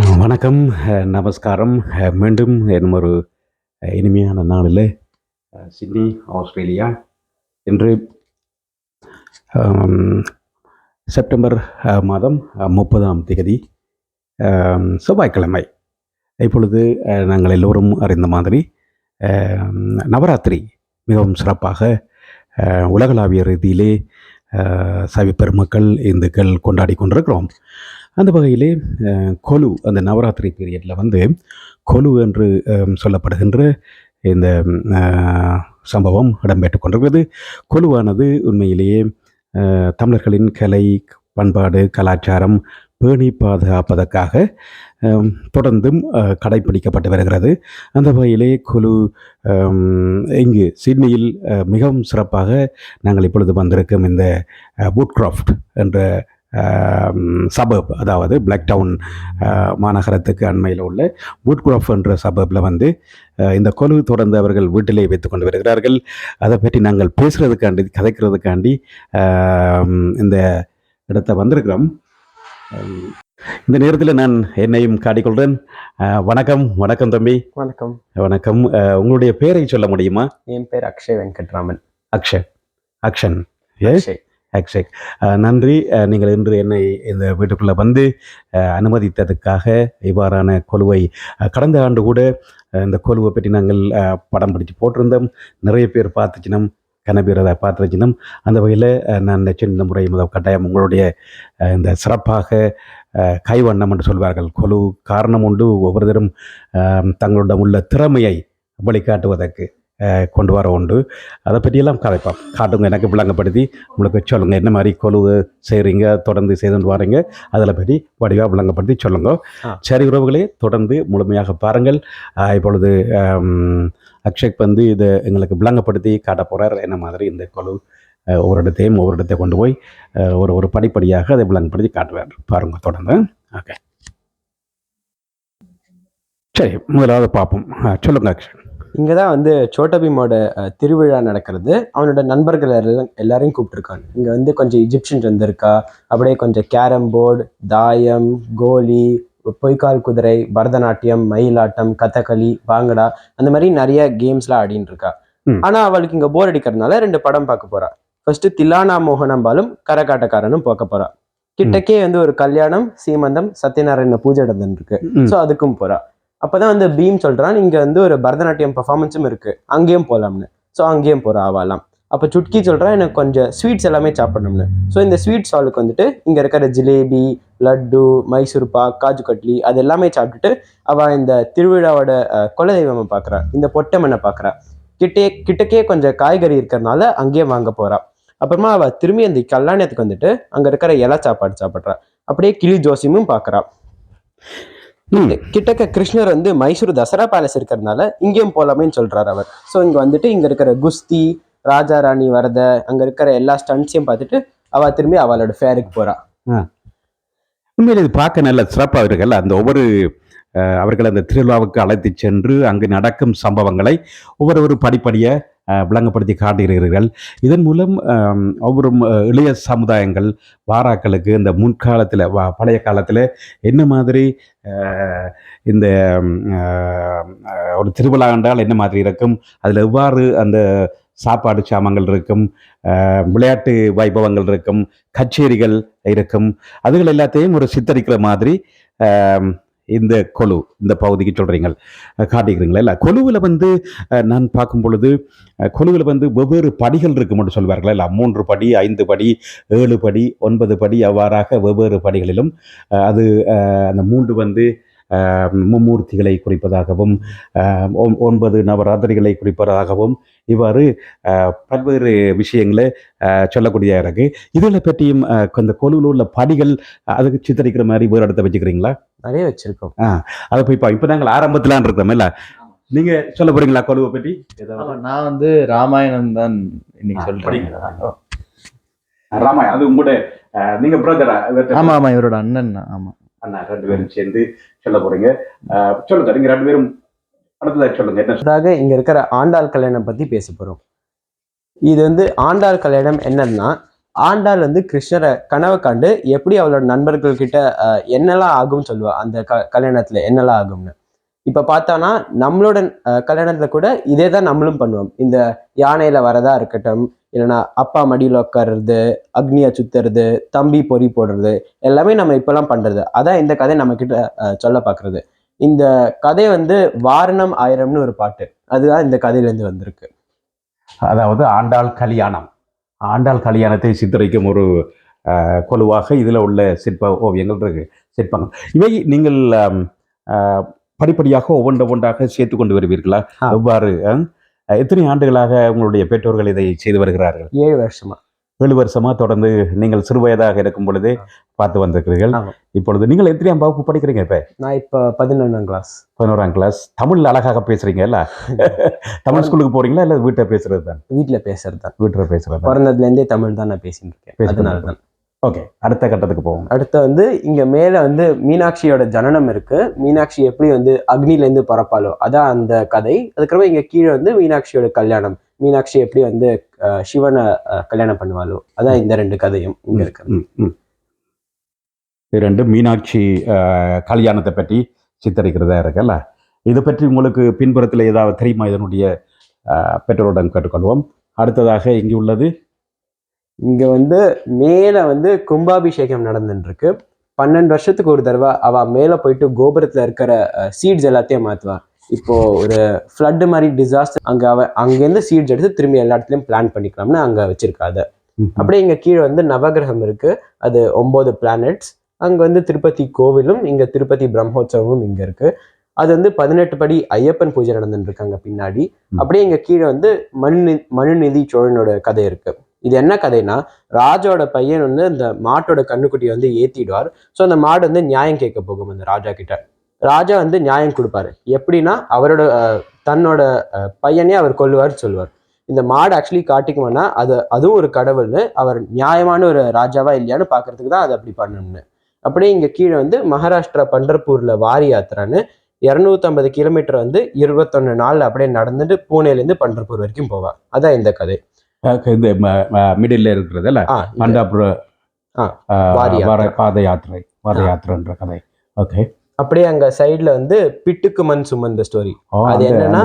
வணக்கம், நமஸ்காரம். மீண்டும் என்னும் ஒரு இனிமையான நாளில் சிட்னி, ஆஸ்திரேலியா. இன்று ஆம், செப்டம்பர் மாதம் 30ஆம் தேதி, செவ்வாய்க்கிழமை. இப்பொழுது நாங்கள் எல்லோரும் அறிந்த மாதிரி நவராத்திரி மிகவும் சிறப்பாக உலகளாவிய ரீதியிலே சைவ பெருமக்கள், இந்துக்கள் கொண்டாடி கொண்டிருக்கிறோம். அந்த வகையிலே கொலு, அந்த நவராத்திரி பீரியடில் வந்து கொலு என்று சொல்லப்படுகின்ற இந்த சம்பவம் இடம்பெற்றுக் கொண்டிருக்கிறது. கொலுவானது உண்மையிலேயே தமிழர்களின் கலை, பண்பாடு, கலாச்சாரம் பேணி பாதுகாப்பதற்காக தொடர்ந்தும் கடைப்பிடிக்கப்பட்டு வருகிறது. அந்த வகையிலே கொலு இங்கு சிட்னியில் மிகவும் சிறப்பாக நாங்கள் இப்பொழுது வந்திருக்கும் இந்த வுட்கிராஃப்ட் என்ற சபர்ப், அதாவது பிளாக் டவுன் மாநகரத்துக்கு அண்மையில் உள்ள வுட்கிராஃப்ட் என்ற சபர்பில் வந்து இந்த கொலு தொடர்ந்து அவர்கள் வீட்டிலே வைத்துக் கொண்டு வருகிறார்கள். அதை பற்றி நாங்கள் பேசுகிறதுக்காண்டி, கதைக்கிறதுக்காண்டி இந்த இடத்தை வந்திருக்கிறோம். இந்த நேரத்தில் நான் என்னையும் காட்டிக்கொள்கிறேன். வணக்கம். வணக்கம் தம்பி. வணக்கம். வணக்கம். உங்களுடைய பெயரை சொல்ல முடியுமா? என் பேர் அக்ஷய் வெங்கட்ராமன். அக்ஷன். அக்ஷய், நன்றி. நீங்கள் இன்று என்னை இந்த வீட்டுக்குள்ளே வந்து அனுமதித்ததுக்காக. இவ்வாறான கொலுவை கடந்த ஆண்டு கூட இந்த கொலுவை பற்றி நாங்கள் படம் பிடிச்சு போட்டிருந்தோம். நிறைய பேர் பார்த்துச்சினோம், கனபேர் அதை பார்த்துச்சினோம். அந்த வகையில் நான் இந்த முறை கட்டாயம் உங்களுடைய இந்த சிறப்பாக கைவண்ணம் என்று சொல்வார்கள், கொலு காரணம் உண்டு, ஒவ்வொருத்தரும் தங்களிடம் உள்ள திறமையை வெளிக்காட்டுவதற்கு கொண்டு வர உண்டு. அதை பற்றியெல்லாம் கதைப்போம். காட்டுங்க, எனக்கு விளங்கப்படுத்தி உங்களுக்கு சொல்லுங்கள், என்ன மாதிரி கொலு செய்கிறீங்க, தொடர்ந்து செய்து வரீங்க, அதில் பற்றி வடிவாக விளங்கப்படுத்தி சொல்லுங்க. சரி உறவுகளே, தொடர்ந்து முழுமையாக பாருங்கள். இப்பொழுது அக்ஷய் வந்து இதை எங்களுக்கு விளங்கப்படுத்தி காட்ட போகிறார், என்ன மாதிரி இந்த கொலு ஒவ்வொரு இடத்தை கொண்டு போய் ஒரு படிப்படியாக அதை விளங்கப்படுத்தி காட்டுவார். பாருங்க தொடர்ந்து. ஓகே, சரி, முதலாவது பார்ப்போம். சொல்லுங்க அக்ஷய். இங்கே தான் வந்து சோட்டா பீமோட திருவிழா நடக்கிறது. அவனோட நண்பர்கள் எல்லாரையும் கூப்பிட்டுருக்காங்க. இங்கே வந்து கொஞ்சம் இஜிப்சியன்ஸ் வந்திருக்கா, அப்படியே கொஞ்சம் கேரம் போர்டு, தாயம், கோலி, பொய்க்கால் குதிரை, பரதநாட்டியம், மயிலாட்டம், கதகளி, பாங்கடா, அந்த மாதிரி நிறைய கேம்ஸ்லாம் ஆடின்னு இருக்கா. ஆனால் அவளுக்கு இங்கே போர் அடிக்கிறதுனால 2 படம் பார்க்க போறா. ஃபர்ஸ்ட் தில்லானா மோகனம்பாலும் கரகாட்டக்காரனும் பார்க்க போறா. கிட்டக்கே வந்து ஒரு கல்யாணம், சீமந்தம், சத்யநாராயண பூஜை நடந்துருக்கு. ஸோ அதுக்கும் போறா. அப்பதான் வந்து பீம் சொல்றான், இங்க வந்து ஒரு பரதநாட்டியம் பர்ஃபார்மன்ஸும் இருக்கு, அங்கேயும் போகலாம்னு. ஸோ அங்கேயும் போறா ஆவாலாம். அப்போ சுட்கி சொல்றான், எனக்கு கொஞ்சம் ஸ்வீட்ஸ் எல்லாமே சாப்பிடணும்னு. ஸோ இந்த ஸ்வீட் ஸ்டாலுக்கு வந்துட்டு இங்க இருக்கிற ஜிலேபி, லட்டு, மைசூர் பாக், காஜு கட்லி அது எல்லாமே சாப்பிட்டுட்டு அவ இந்த திருவிழாவோட குலதெய்வமை பார்க்குறா, இந்த பொட்டமனை பார்க்குறா. கிட்டக்கே கொஞ்சம் காய்கறி இருக்கிறதுனால அங்கேயே வாங்க போறா. அப்புறமா அவ திரும்பி அந்த கல்யாணத்துக்கு வந்துட்டு அங்க இருக்கிற இலை சாப்பாடு சாப்பிட்றா. அப்படியே கிளி ஜோசியமும் பார்க்குறா. கிட்டக்க கிருஷ்ணர் வந்து மைசூர் தசரா பேலஸ் இருக்கிறதுனால இங்கேயும் போலாமேன்னு சொல்றாரு அவர். ஸோ இங்க வந்துட்டு இங்க இருக்கிற குஸ்தி, ராஜா ராணி வரத, அங்க இருக்கிற எல்லா ஸ்டண்ட்ஸையும் பார்த்துட்டு அவ திரும்பி அவளோட ஃபேருக்கு போறா. உண்மையில இது பார்க்க நல்ல சிறப்பாக இருக்குல்ல. அந்த ஒவ்வொரு அவர்கள் அந்த திருவிழாவுக்கு அழைத்து சென்று அங்கு நடக்கும் சம்பவங்களை ஒவ்வொரு படிப்படியை விளங்கப்படுத்தி காட்டுகிறீர்கள். இதன் மூலம் ஒவ்வொரு இளைய சமுதாயங்கள் வாராக்களுக்கு இந்த முன்காலத்தில், பழைய காலத்தில் என்ன மாதிரி இந்த ஒரு திருவிழா என்றால் என்ன மாதிரி இருக்கும், அதில் எவ்வாறு அந்த சாப்பாடு சாமான்கள் இருக்கும், விளையாட்டு வைபவங்கள் இருக்கும், கச்சேரிகள் இருக்கும், அதுகள் எல்லாத்தையும் ஒரு சித்தரிக்கிற மாதிரி இந்த கொலு, இந்த பகுதிக்கு சொல்கிறீங்க, காட்டிக்கிறீங்களா? இல்லை, கொலுவில் வந்து நான் பார்க்கும் பொழுது கொலுவில் வந்து வெவ்வேறு படிகள் இருக்கும்னு சொல்வார்களா? இல்லை, 3 படி, 5 படி, 7 படி, 9 படி, அவ்வாறாக வெவ்வேறு படிகளிலும் அது அந்த 3 வந்து மும்மூர்த்திகளை குறிப்பதாகவும் 9 நவராத்திரிகளை குறிப்பதாகவும் இவ்வாறு பல்வேறு விஷயங்களை சொல்லக்கூடிய இருக்கு. இதில் பற்றியும் இந்த கொலுவில் உள்ள படிகள் அதுக்கு சித்தரிக்கிற மாதிரி வேறு இடத்த வச்சுக்கிறீங்களா? நிறைய வச்சிருக்கோம். அதை போய் இப்போ நாங்கள் ஆரம்பத்திலான் இருக்கிறோம் இல்லை, நீங்க சொல்ல போறீங்களா கொலுவை பற்றி? நான் வந்து ராமாயணம் தான் இன்னைக்கு சொல்றேன். ராமாயணம் அது உங்களோட நீங்க பிரதரா? ஆமா ஆமா, இவரோட அண்ணன். ஆமா அண்ணா, 2 பேரும் சேர்ந்து சொல்ல போறீங்க. சொல்லுங்க, நீங்க 2 பேரும் அடுத்ததாக சொல்லுங்க. அடுத்ததாக இங்க இருக்கிற ஆண்டாள் கல்யாணம் பத்தி பேச போறோம். இது வந்து ஆண்டாள் கல்யாணம் என்னன்னா, ஆண்டாள் வந்து கிருஷ்ணரை கனவு கண்டு எப்படி அவளோட நண்பர்கள் கிட்ட என்னெல்லாம் ஆகும்னு சொல்லுவா, அந்த கல்யாணத்துல என்னெல்லாம் ஆகும்னு. இப்ப பார்த்தோம்னா நம்மளோட கல்யாணத்துல கூட இதே தான் நம்மளும் பண்ணுவோம். இந்த யானையில வரதா இருக்கட்டும், இல்லைன்னா அப்பா மடியில உட்காருறது, அக்னியை சுத்துறது, தம்பி பொறி போடுறது, எல்லாமே நம்ம இப்பெல்லாம் பண்றது. அதான் இந்த கதை நம்ம கிட்ட சொல்ல பாக்குறது. இந்த கதை வந்து வாரணம் ஆயிரம்னு ஒரு பாட்டு, அதுதான் இந்த கதையில இருந்து வந்திருக்கு. அதாவது ஆண்டாள் கல்யாணம், ஆண்டாள் கல்யாணத்தை சித்தரிக்கும் ஒரு கொலுவாக இதில் உள்ள சிற்ப ஓவியங்கள் இருக்கு, சிற்பங்கள். இவை நீங்கள் படிப்படியாக ஒவ்வொன்றாக சேர்த்து கொண்டு வருவீர்களா? எவ்வாறு? எத்தனை ஆண்டுகளாக உங்களுடைய பெற்றோர்கள் இதை செய்து வருகிறார்கள்? 7 வருஷமா. 7 வருஷமா தொடர்ந்து நீங்கள் சிறுவயதாக இருக்கும் பொழுதே பார்த்து வந்திருக்கிறீர்கள். இப்பொழுது நீங்கள் எத்தனையாம் வகுப்பு படிக்கிறீங்க? இப்ப நான் இப்போ 11ஆம் கிளாஸ். 11ஆம் கிளாஸ். தமிழ் அழகாக பேசுறீங்கல்ல? தமிழ் ஸ்கூலுக்கு போறீங்களா இல்ல வீட்டை பேசுறது தான்? வீட்டுல பேசுறது தான். வீட்டுல பேசுறது. பிறந்ததுல இருந்தே தமிழ் தான் நான் பேசிட்டு இருக்கேன், அதனால தான். ஓகே, அடுத்த கட்டத்துக்கு போவோம். அடுத்து வந்து இங்க மேல வந்து மீனாட்சியோட ஜனனம் இருக்கு. மீனாட்சி எப்படி வந்து அக்னில இருந்து பிறப்பாலோ அதான் அந்த கதை. அதுக்கப்புறம் இங்க கீழே வந்து மீனாட்சியோட கல்யாணம், மீனாட்சி எப்படி வந்து சிவனை கல்யாணம் பண்ணுவாளோ அதான் இந்த 2 கதையும் இங்க இருக்கு. இரண்டு மீனாட்சி கல்யாணத்தை பற்றி சித்தரிக்கிறதா இருக்குல்ல. இதை பற்றி உங்களுக்கு பின்புறத்தில் ஏதாவது தெரியுமா? இதனுடைய பெற்றோருடன் கேட்டுக்கொள்வோம். அடுத்ததாக இங்கே உள்ளது, இங்க வந்து மேல வந்து கும்பாபிஷேகம் நடந்துட்டு இருக்கு. 12 வருஷத்துக்கு ஒரு தடவை அவ மேல போயிட்டு கோபுரத்துல இருக்கிற சீட்ஸ் எல்லாத்தையும் மாத்துவா. இப்போ ஒரு ஃப்ளட் மாதிரி டிசாஸ்டர், அங்கேருந்து சீட்ஸ் எடுத்து திரும்பி எல்லா இடத்துலயும் பிளான் பண்ணிக்கலாம்னு அங்க வச்சிருக்கா. அதை அப்படியே இங்க கீழே வந்து நவகிரகம் இருக்கு, அது 9 பிளானட்ஸ். அங்க வந்து திருப்பதி கோவிலும், இங்க திருப்பதி பிரம்மோற்சவமும் இங்க இருக்கு. அது வந்து 18 படி ஐயப்பன் பூஜை நடந்துட்டு இருக்காங்க பின்னாடி. அப்படியே இங்க கீழே வந்து மனுநீதி சோழனோட கதை இருக்கு. இது என்ன கதைனா, ராஜாவோட பையன் வந்து இந்த மாட்டோட கண்ணுக்குட்டியை வந்து ஏத்திடுவார். ஸோ அந்த மாடு வந்து நியாயம் கேட்க போகும் அந்த ராஜா கிட்ட. ராஜா வந்து நியாயம் கொடுப்பாரு. எப்படின்னா அவரோட தன்னோட பையனே அவர் கொல்லுவார் சொல்லுவார். இந்த மாடு ஆக்சுவலி காட்டிக்குமானா அதுவும் ஒரு கடவுள்னு, அவர் நியாயமான ஒரு ராஜாவா இல்லையான்னு பாக்குறதுக்கு தான் அது அப்படி பண்ணணும்னு. அப்படியே இங்க கீழே வந்து மகாராஷ்டிரா பண்டர்பூர்ல வாரி யாத்திரான்னு 250 கிலோமீட்டர் வந்து 21 நாள் அப்படியே நடந்துட்டு பூனேலேருந்து பண்டர்பூர் வரைக்கும் போவா. அதான் இந்த கதை. இந்த மிடில் இருக்கிறது இல்ல, பண்டாபுர பாத யாத்திரைன்ற கதை. ஓகே. அப்படியே அங்க சைட்ல வந்து பிட்டுக்கு மண் சுமந்த ஸ்டோரி. அது என்னன்னா,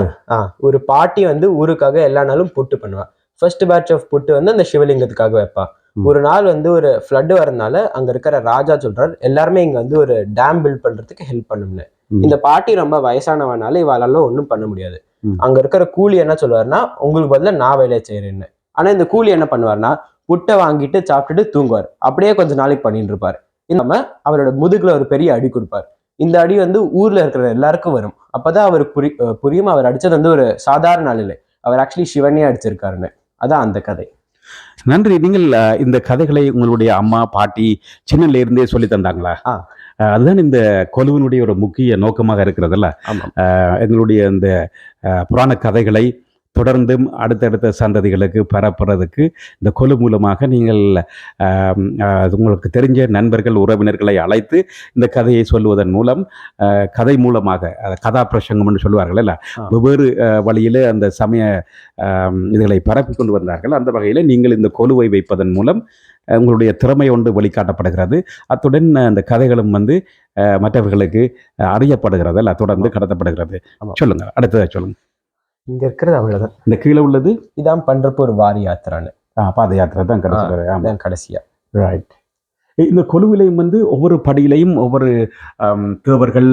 ஒரு பாட்டி வந்து ஊருக்காக எல்லா நாளும் புட்டு பண்ணுவா. ஃபர்ஸ்ட் பேட்ச் ஆஃப் புட்டு வந்து அந்த சிவலிங்கத்துக்காக வைப்பா. ஒரு நாள் வந்து ஒரு ஃப்ளட் வரதுனால அங்க இருக்கிற ராஜா சொல்றாரு எல்லாருமே இங்க வந்து ஒரு டேம் பில்ட் பண்றதுக்கு ஹெல்ப் பண்ணும்னு. இந்த பாட்டி ரொம்ப வயசானவனால இவாளால ஒன்றும் பண்ண முடியாது. அங்க இருக்கிற கூலி என்ன சொல்லுவாருன்னா, உங்களுக்கு பதிலா நான் வேலையை செய்யறேன்னு. ஆனா இந்த கூலி என்ன பண்ணுவார்னா, புட்டை வாங்கிட்டு சாப்பிட்டுட்டு தூங்குவார். அப்படியே கொஞ்ச நாளைக்கு பண்ணிட்டு இருப்பாரு. இல்லாம அவரோட முதுகுல ஒரு பெரிய அடி கொடுப்பார். இந்த அடி வந்து ஊர்ல இருக்கிற எல்லாருக்கும் வரும். அப்பதான் அவருக்கு புரியும் அவர் அடிச்சது வந்து ஒரு சாதாரண ஆள் இல்லை, அவர் ஆக்சுவலி சிவனே அடிச்சிருக்காருன்னு. அதான் அந்த கதை. நன்றி. நீங்கள் இந்த கதைகளை உங்களுடைய அம்மா பாட்டி சின்னல இருந்தே சொல்லி தந்தாங்களா? அதுதான் இந்த கொலுவினுடைய ஒரு முக்கிய நோக்கமாக இருக்கிறதுல்ல. எங்களுடைய இந்த புராண கதைகளை தொடர்ந்தும் அடுத்தடுத்த சந்ததிகளுக்கு பரப்புறதுக்கு இந்த கொலு மூலமாக நீங்கள் உங்களுக்கு தெரிஞ்ச நண்பர்கள் உறவினர்களை அழைத்து இந்த கதையை சொல்லுவதன் மூலம் கதை மூலமாக கதா பிரசங்கம்னு சொல்லுவார்கள் இல்ல, வெவ்வேறு வழியில் அந்த சமய இதுகளை பரப்பி கொண்டு வந்தார்கள். அந்த வகையில் நீங்கள் இந்த கொலுவை வைப்பதன் மூலம் உங்களுடைய திறமை ஒன்று வெளிக்காட்டப்படுகிறது. அத்துடன் அந்த கதைகளும் வந்து மற்றவர்களுக்கு அறியப்படுகிறது அல்ல, தொடர்ந்து கடத்தப்படுகிறது. சொல்லுங்க, அடுத்ததாக சொல்லுங்க. இங்க இருக்கிறது அவ்வளவுதான். இந்த கீழே உள்ளது இதான் பண்றப்போ ஒரு வாரி யாத்திரான்னு, பாத யாத்திரை தான் கடைசியா. ரைட். இந்த கொலுவிலையும் வந்து ஒவ்வொரு படியிலையும் ஒவ்வொரு தேவர்கள்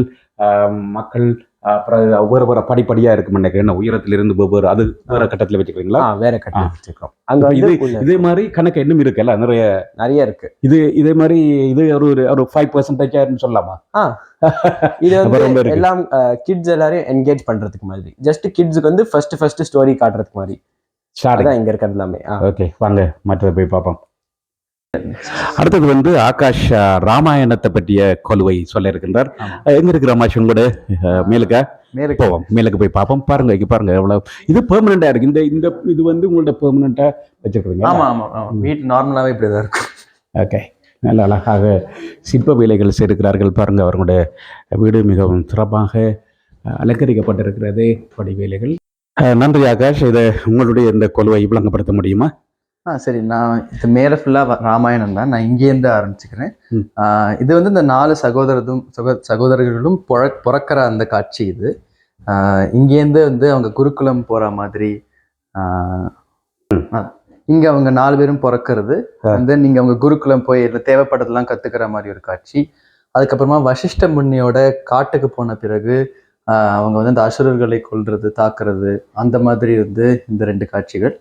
மக்கள் ஒவ்வொரு படிப்படியா இருக்கும். என்ன உயரத்திலிருந்து ஒவ்வொரு அது வேற கட்டத்துல வச்சுக்கிறீங்களா? வேற கட்டத்துல வச்சுக்கிறோம். அங்க இதே மாதிரி கணக்கு இன்னும் இருக்குல்ல, நிறைய இருக்கு. இதே மாதிரி இது ஒரு 5% சொல்லலாமா? இது வந்து எல்லாம் கிட்ஸ் எல்லாரையும் என்கேஜ் பண்றதுக்கு மாதிரி, ஜஸ்ட் கிட்ஸுக்கு வந்து ஃபர்ஸ்ட் ஸ்டோரி காட்டுறதுக்கு மாதிரி தான் இங்க இருக்கிறது எல்லாமே. ஓகே, வாங்க மற்றதை போய் பார்ப்போம். அடுத்தது வந்து ஆகாஷ் ராமாயணத்தை பற்றிய கொலுவை சொல்ல இருக்கின்றார். எங்க இருக்கு ரமாஷ்? உங்களோட மேலுக்கு போவோம், மேலுக்கு போய் பார்ப்போம். பாருங்க, இங்க பாருங்க எவ்வளவு இது பெர்மனண்டா இருக்கு. இந்த இது வந்து உங்களோட பெர்மனண்டா வச்சிருக்கீங்க? ஆமா ஆமா, வீட்டு நார்மலாவே இப்படிதான் இருக்கும். ஓகே, நல்ல அழகாக சிற்ப வேலைகள் செய்திருக்கிறார்கள். பாருங்க, அவர்களுடைய வீடு மிகவும் சிறப்பாக அலங்கரிக்கப்பட்டிருக்கிறது, படி வேலைகள். நன்றி ஆகாஷ். இதை உங்களுடைய இந்த கொலுவை விளங்கப்படுத்த முடியுமா? சரி, நான் இது மேலே ஃபுல்லாக ராமாயணம் தான். நான் இங்கேருந்து ஆரம்பிச்சுக்கிறேன். ம். இது வந்து இந்த 4 சகோதரர்களும் பிறக்கிற அந்த காட்சி இது. இங்கேருந்து வந்து அவங்க குருகுலம் போகிற மாதிரி. இங்கே அவங்க 4 பேரும் பிறக்கிறது. அண்ட் தென் இங்கே அவங்க குருகுலம் போய் தேவைப்பட்டதெல்லாம் கற்றுக்கிற மாதிரி ஒரு காட்சி. அதுக்கப்புறமா வசிஷ்ட முனியோட காட்டுக்கு போன பிறகு அவங்க வந்து அந்த அசுரர்களை கொல்றது, தாக்குறது, அந்த மாதிரி வந்து இந்த 2 காட்சிகள்.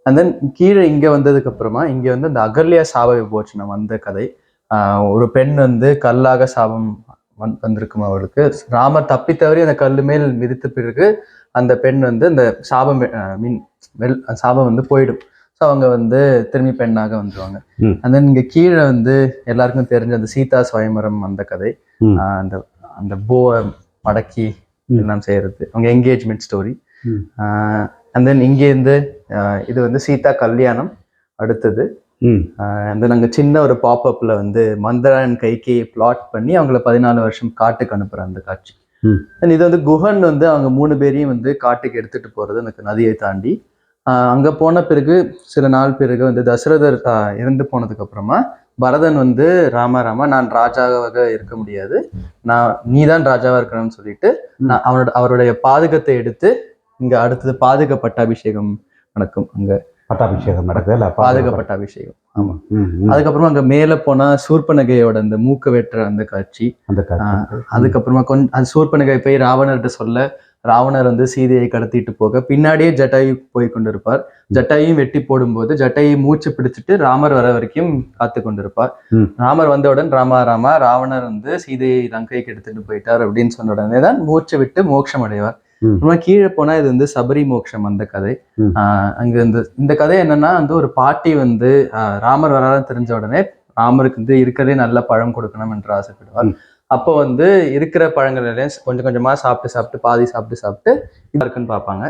அண்ட் தென் கீழே இங்கே வந்ததுக்கு அப்புறமா இங்கே வந்து அந்த அகல்யா சாப விமோச்சனம் வந்த கதை. ஒரு பெண் வந்து கல்லாக சாபம் வந்திருக்கும் அவளுக்கு. ராமர் தப்பி தவறி அந்த கல்லு மேல் மிதித்த பிறகு அந்த பெண் வந்து அந்த சாபம் சாபம் வந்து போயிடும். ஸோ அவங்க வந்து திரும்பி பெண்ணாக வந்துருவாங்க. அண்ட் தென் இங்கே கீழே வந்து எல்லாருக்கும் தெரிஞ்ச அந்த சீதா ஸ்வயம்பரம் அந்த கதை. அந்த அந்த போவை மடக்கி எல்லாம் செய்யறது, அவங்க என்கேஜ்மெண்ட் ஸ்டோரி. அண்ட் தென் இங்கேருந்து இது வந்து சீதா கல்யாணம் அடுத்தது. அண்ட் தென் அங்கே சின்ன ஒரு பாப்அப்ல வந்து மந்திரன் கைக்கு பிளாட் பண்ணி அவங்கள 14 வருஷம் காட்டுக்கு அனுப்புற அந்த காட்சி. இது வந்து குஹன் வந்து அவங்க 3 பேரையும் வந்து காட்டுக்கு எடுத்துட்டு போறது அந்த நதியை தாண்டி. அங்க போன பிறகு சில நாள் பிறகு வந்து தசரதர் இறந்து போனதுக்கு அப்புறமா பரதன் வந்து ராமா நான் ராஜாவாக இருக்க முடியாது, நீதான் ராஜாவா இருக்கணும்னு சொல்லிட்டு அவருடைய பாதுகத்தை எடுத்து இங்க அடுத்தது பாதுக பட்டாபிஷேகம் நடக்கும். அங்க பட்டாபிஷேகம் நடக்குது, பாதுக பட்டாபிஷேகம். ஆமா. அதுக்கப்புறமா அங்க மேல போனா சூர்பனகையோட அந்த மூக்க வெட்டுற அந்த காட்சி. அதுக்கப்புறமா அது சூர்பனகை போய் ராவணர்கிட்ட சொல்ல, ராவணர் வந்து சீதையை கடத்திட்டு போக பின்னாடியே ஜட்டாயு போய் கொண்டிருப்பார். ஜட்டாயும் வெட்டி போடும்போது ஜட்டாயை மூச்சு பிடிச்சிட்டு ராமர் வர வரைக்கும் காத்து கொண்டிருப்பார். ராமர் வந்தவுடன் ராமா ராவணர் வந்து சீதையை லங்கைக்கு எடுத்துட்டு போயிட்டார் அப்படின்னு சொன்ன உடனே தான் மூச்சு விட்டு மோட்சம் அடைவார். கீழே போனா இது வந்து சபரி மோட்சம் அந்த கதை. அங்க இந்த கதை என்னன்னா வந்து ஒரு பாட்டி வந்து ராமர் வரான்னு தெரிஞ்ச உடனே ராமருக்கு வந்து இருக்கிறதே நல்ல பழம் கொடுக்கணும் என்று ஆசைப்படுவார். அப்போ வந்து இருக்கிற பழங்கள் கொஞ்சம் கொஞ்சமா சாப்பிட்டு பாதி சாப்பிட்டு இருக்குன்னு பார்ப்பாங்க.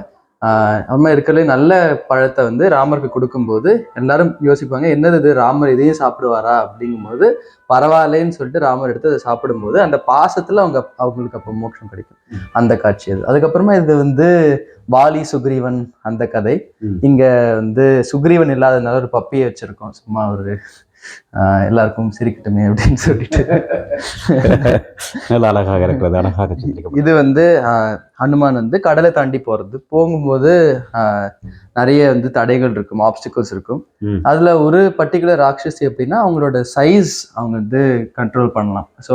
அம்மா இருக்கிறதுலே நல்ல பழத்தை வந்து ராமருக்கு கொடுக்கும்போது எல்லாரும் யோசிப்பாங்க, என்னது இது, ராமர் இதையும் சாப்பிடுவாரா அப்படிங்கும்போது பரவாயில்லைன்னு சொல்லிட்டு ராமர் எடுத்து அதை சாப்பிடும்போது அந்த பாசத்துல அவங்களுக்கு அப்போ மோட்சம் கிடைக்கும். அந்த காட்சி அது. அதுக்கப்புறமா இது வந்து வாலி சுக்ரீவன் அந்த கதை. இங்க வந்து சுக்ரீவன் இல்லாததுனால ஒரு பப்பியை வச்சிருக்கோம், சும்மா ஒரு எல்லாருக்கும் சிரிக்கட்டுமே அப்படின்னு சொல்லிட்டு. அழகாக இருக்கிறது, அழகாக. இது வந்து ஹனுமான் வந்து கடலை தாண்டி போகும்போது நிறைய வந்து தடைகள் இருக்கும், ஆப்ஸ்டிகல்ஸ் இருக்கும். அதுல ஒரு பர்டிகுலர் ராட்சசி அப்படின்னா அவங்களோட சைஸ் அவங்க வந்து கண்ட்ரோல் பண்ணலாம். ஸோ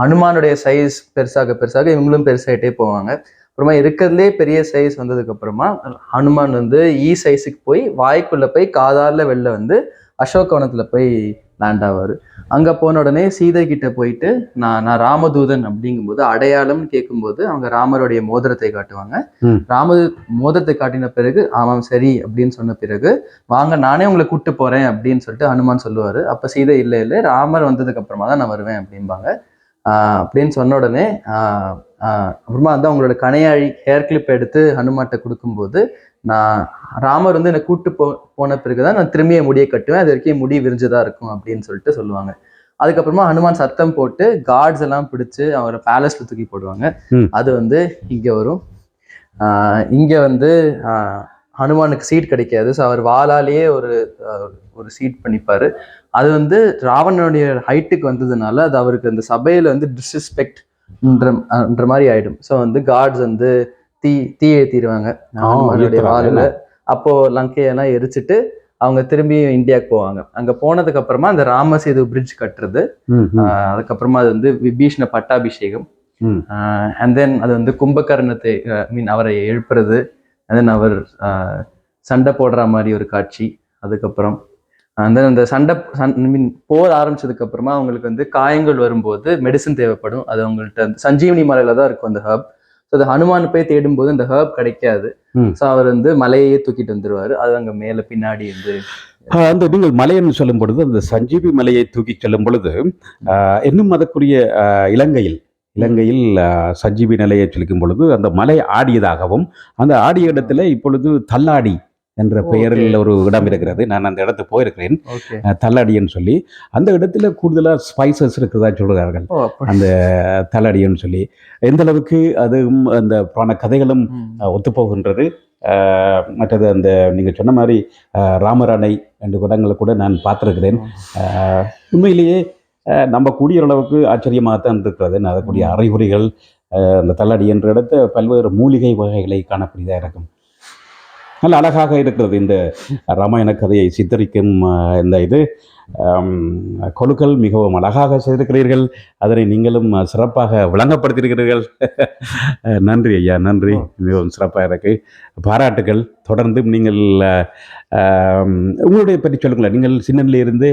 ஹனுமானுடைய சைஸ் பெருசாக இவங்களும் பெருசாயிட்டே போவாங்க. அப்புறமா இருக்கிறதுலே பெரிய சைஸ் வந்ததுக்கு அப்புறமா ஹனுமான் வந்து சைஸுக்கு போய் வாய்க்குள்ள போய் காதால வெளில வந்து அசோகவனத்துல போய் லேண்ட் ஆவார். அங்க போன உடனே சீதை கிட்ட போயிட்டு நான் ராமதூதன் அப்படிங்கும்போது அடையாளம்னு கேட்கும்போது அவங்க ராமருடைய மோதிரத்தை காட்டுவாங்க. மோதிரத்தை காட்டின பிறகு ஆமாம் சரி அப்படின்னு சொன்ன பிறகு வாங்க நானே உங்களை கூப்பிட்டு போறேன் அப்படின்னு சொல்லிட்டு ஹனுமான் சொல்லுவாரு. அப்ப சீதை இல்லை ராமர் வந்ததுக்கு அப்புறமா தான் நான் வருவேன் அப்படிம்பாங்க. அப்படின்னு சொன்ன உடனே அப்புறமா வந்து அவங்களோட கணையாழி ஹேர் கிளிப் எடுத்து ஹனுமான்கிட்ட கொடுக்கும்போது, நான் ராமர் வந்து என்னை கூப்பிட்டு போன பிறகுதான் நான் திரும்பிய முடியை கட்டுவேன், அது வரைக்கும் முடி விரிஞ்சுதா இருக்கும் அப்படின்னு சொல்லிட்டு சொல்லுவாங்க. அதுக்கப்புறமா ஹனுமான் சத்தம் போட்டு கார்ட்ஸ் எல்லாம் பிடிச்சு அவரை பேலஸ்ல தூக்கி போடுவாங்க. அது வந்து இங்க வரும். இங்க வந்து ஹனுமானுக்கு சீட் கிடைக்காது. ஸோ அவர் வாளாலேயே ஒரு சீட் பண்ணிப்பாரு. அது வந்து ராவணனுடைய ஹைட்டுக்கு வந்ததுனால அது அவருக்கு அந்த சபையில வந்து டிஸ்ரெஸ்பெக்ட்ன்ற மாதிரி ஆயிடும். ஸோ வந்து கார்ட்ஸ் வந்து தீ ஏற்றிடுவாங்க ஹனுமானுடைய வாளில். அப்போ லங்கையெல்லாம் எரிச்சிட்டு அவங்க திரும்பி இந்தியாவுக்கு போவாங்க. அங்க போனதுக்கு அப்புறமா அந்த ராமசேது பிரிட்ஜ் கட்டுறது, அதுக்கப்புறமா அது வந்து விபீஷண பட்டாபிஷேகம், அண்ட் தென் அது வந்து கும்பகர்ணத்தை அவரை எழுப்புறது, அண்ட் தென் அவர் சண்டை போடுற மாதிரி ஒரு காட்சி. அதுக்கப்புறம் அந்த போர் ஆரம்பிச்சதுக்கு அப்புறமா அவங்களுக்கு வந்து காயங்கள் வரும்போது மெடிசன் தேவைப்படும். அது அவங்கள்ட்ட சஞ்சீவனி மலையில தான் இருக்கும் அந்த ஹர்ப். ஸோ அது ஹனுமான் போய் தேடும் போது அந்த ஹர்ப் கிடைக்காது. ஸோ அவர் வந்து மலையே தூக்கிட்டு வந்துருவாரு. அது அங்க மேல பின்னாடி வந்து அந்த நீங்கள் மலைன்னு சொல்லும் பொழுது அந்த சஞ்சீவி மலையை தூக்கி செல்லும் பொழுது இன்னும் அதற்குரிய இலங்கையில் சஞ்சீவி நிலையை சொல்லிக்கும் பொழுது அந்த மலை ஆடியதாகவும் அந்த ஆடிய இடத்துல இப்பொழுது தள்ளாடி என்ற பெயரில் ஒரு இடம் இருக்கிறது. நான் அந்த இடத்துக்கு போயிருக்கிறேன், ஓகே. தள்ளடின்னு சொல்லி. அந்த இடத்துல கூடுதலாக ஸ்பைசஸ் இருக்கிறதா சொல்கிறார்கள், ஓ அப்படி. அந்த தள்ளடின்னு சொல்லி. எந்த அளவுக்கு அதுவும் அந்த புராண கதைகளும் ஒத்துப்போகின்றது. மற்றது அந்த நீங்கள் சொன்ன மாதிரி ராமராணை ரெண்டு படங்களை கூட நான் பார்த்துருக்கிறேன். உண்மையிலேயே நம்பக்கூடிய அளவுக்கு ஆச்சரியமாகத்தான் இருக்கிறது. அதற்குரிய அறிகுறிகள் அந்த தள்ளடி என்ற இடத்த பல்வேறு மூலிகை வகைகளை காணக்கூடியதாக இருக்கும். நல்ல அழகாக இருக்கிறது இந்த ராமாயண கதையை சித்தரிக்கும் இந்த இது கொலுக்கள் மிகவும் அழகாக செய்திருக்கிறீர்கள். அதனை நீங்களும் சிறப்பாக விளங்கப்படுத்தியிருக்கிறீர்கள். நன்றி ஐயா, நன்றி. மிகவும் சிறப்பாக இருக்கு, பாராட்டுகள். தொடர்ந்தும் நீங்கள் உங்களுடைய பற்றி சொல்லுங்களேன். நீங்கள் சின்னனிலிருந்து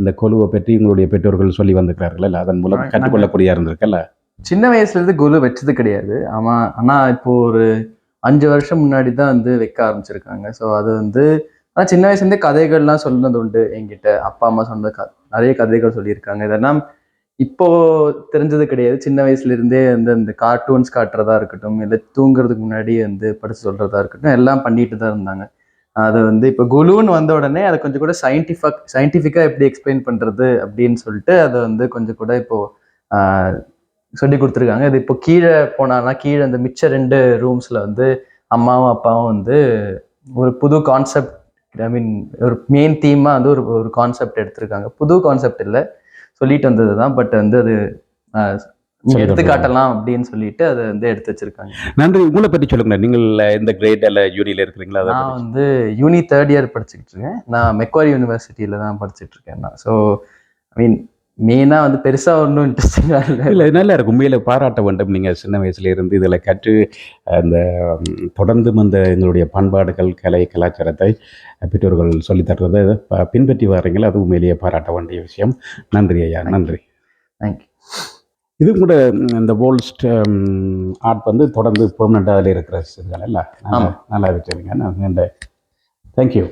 இந்த கொலுவை பற்றி உங்களுடைய பெற்றோர்கள் சொல்லி வந்திருக்கிறார்கள், அதன் மூலம் கற்றுக்கொள்ளக்கூடிய இருந்திருக்கல்ல? சின்ன வயசுல இருந்து கொலு வச்சது கிடையாது. ஆனா இப்போ ஒரு 5 வருஷம் முன்னாடி தான் வந்து வைக்க ஆரம்பிச்சிருக்காங்க. ஸோ அது வந்து ஆனால் சின்ன வயசுலேருந்தே கதைகள்லாம் சொன்னது உண்டு என்கிட்ட. அப்பா அம்மா சொன்ன நிறைய கதைகள் சொல்லியிருக்காங்க. இதெல்லாம் இப்போ தெரிஞ்சது கிடையாது. சின்ன வயசுல இருந்தே வந்து இந்த கார்ட்டூன்ஸ் காட்டுறதா இருக்கட்டும், இல்லை தூங்குறதுக்கு முன்னாடி வந்து படிச்சு சொல்றதா இருக்கட்டும், எல்லாம் பண்ணிட்டு தான் இருந்தாங்க. அது வந்து இப்போ குலுன்னு வந்த உடனே அதை கொஞ்சம் கூட சயின்டிஃபிக்காக எப்படி எக்ஸ்பிளைன் பண்றது அப்படின்னு சொல்லிட்டு அதை வந்து கொஞ்சம் கூட இப்போ சொல்லி கொடுத்துருக்காங்க. இது இப்போ கீழே போனான்னா கீழே அந்த மிச்ச 2 ரூம்ஸ்ல வந்து அம்மாவும் அப்பாவும் வந்து ஒரு புது கான்செப்ட், ஐ மீன் ஒரு மெயின் தீமா வந்து ஒரு கான்செப்ட் எடுத்திருக்காங்க. புது கான்செப்ட் இல்லை, சொல்லிட்டு வந்தது தான். பட் வந்து அது எடுத்துக்காட்டலாம் அப்படின்னு சொல்லிட்டு அதை வந்து எடுத்து வச்சிருக்காங்க. நன்றி. உங்களை பற்றி சொல்லுங்க. நீங்கள் இந்த கிரேட் அல்ல யூனியில் இருக்கிறீங்களா? நான் வந்து யூனி 3rd இயர் படிச்சுக்கிட்டு இருக்கேன். நான் மெக்வாரி யூனிவர்சிட்டியில தான் படிச்சுட்டு இருக்கேன் நான். ஸோ ஐ மீன் மெயினாக வந்து பெருசாக ஒன்றும் இன்ட்ரெஸ்டிங்காக இல்லை, நல்லா இருக்கும். உண்மையில் பாராட்ட வேண்டும். நீங்கள் சின்ன வயசுலேருந்து இதில் கற்று அந்த தொடர்ந்தும் அந்த எங்களுடைய பண்பாடுகள், கலை, கலாச்சாரத்தை பெற்றோர்கள் சொல்லித்தர்றதை பின்பற்றி வர்றீங்களா? அது உண்மையிலேயே பாராட்ட வேண்டிய விஷயம். நன்றி ஐயா, நன்றி. தேங்க்யூ. இது கூட இந்த வோல்ஸ்ட் ஆர்ட் வந்து தொடர்ந்து பெர்மனெண்ட்டாக அதில் இருக்கிற இதுகள் இல்லை? நல்லா வச்சுருங்க. நான் தேங்க்யூ.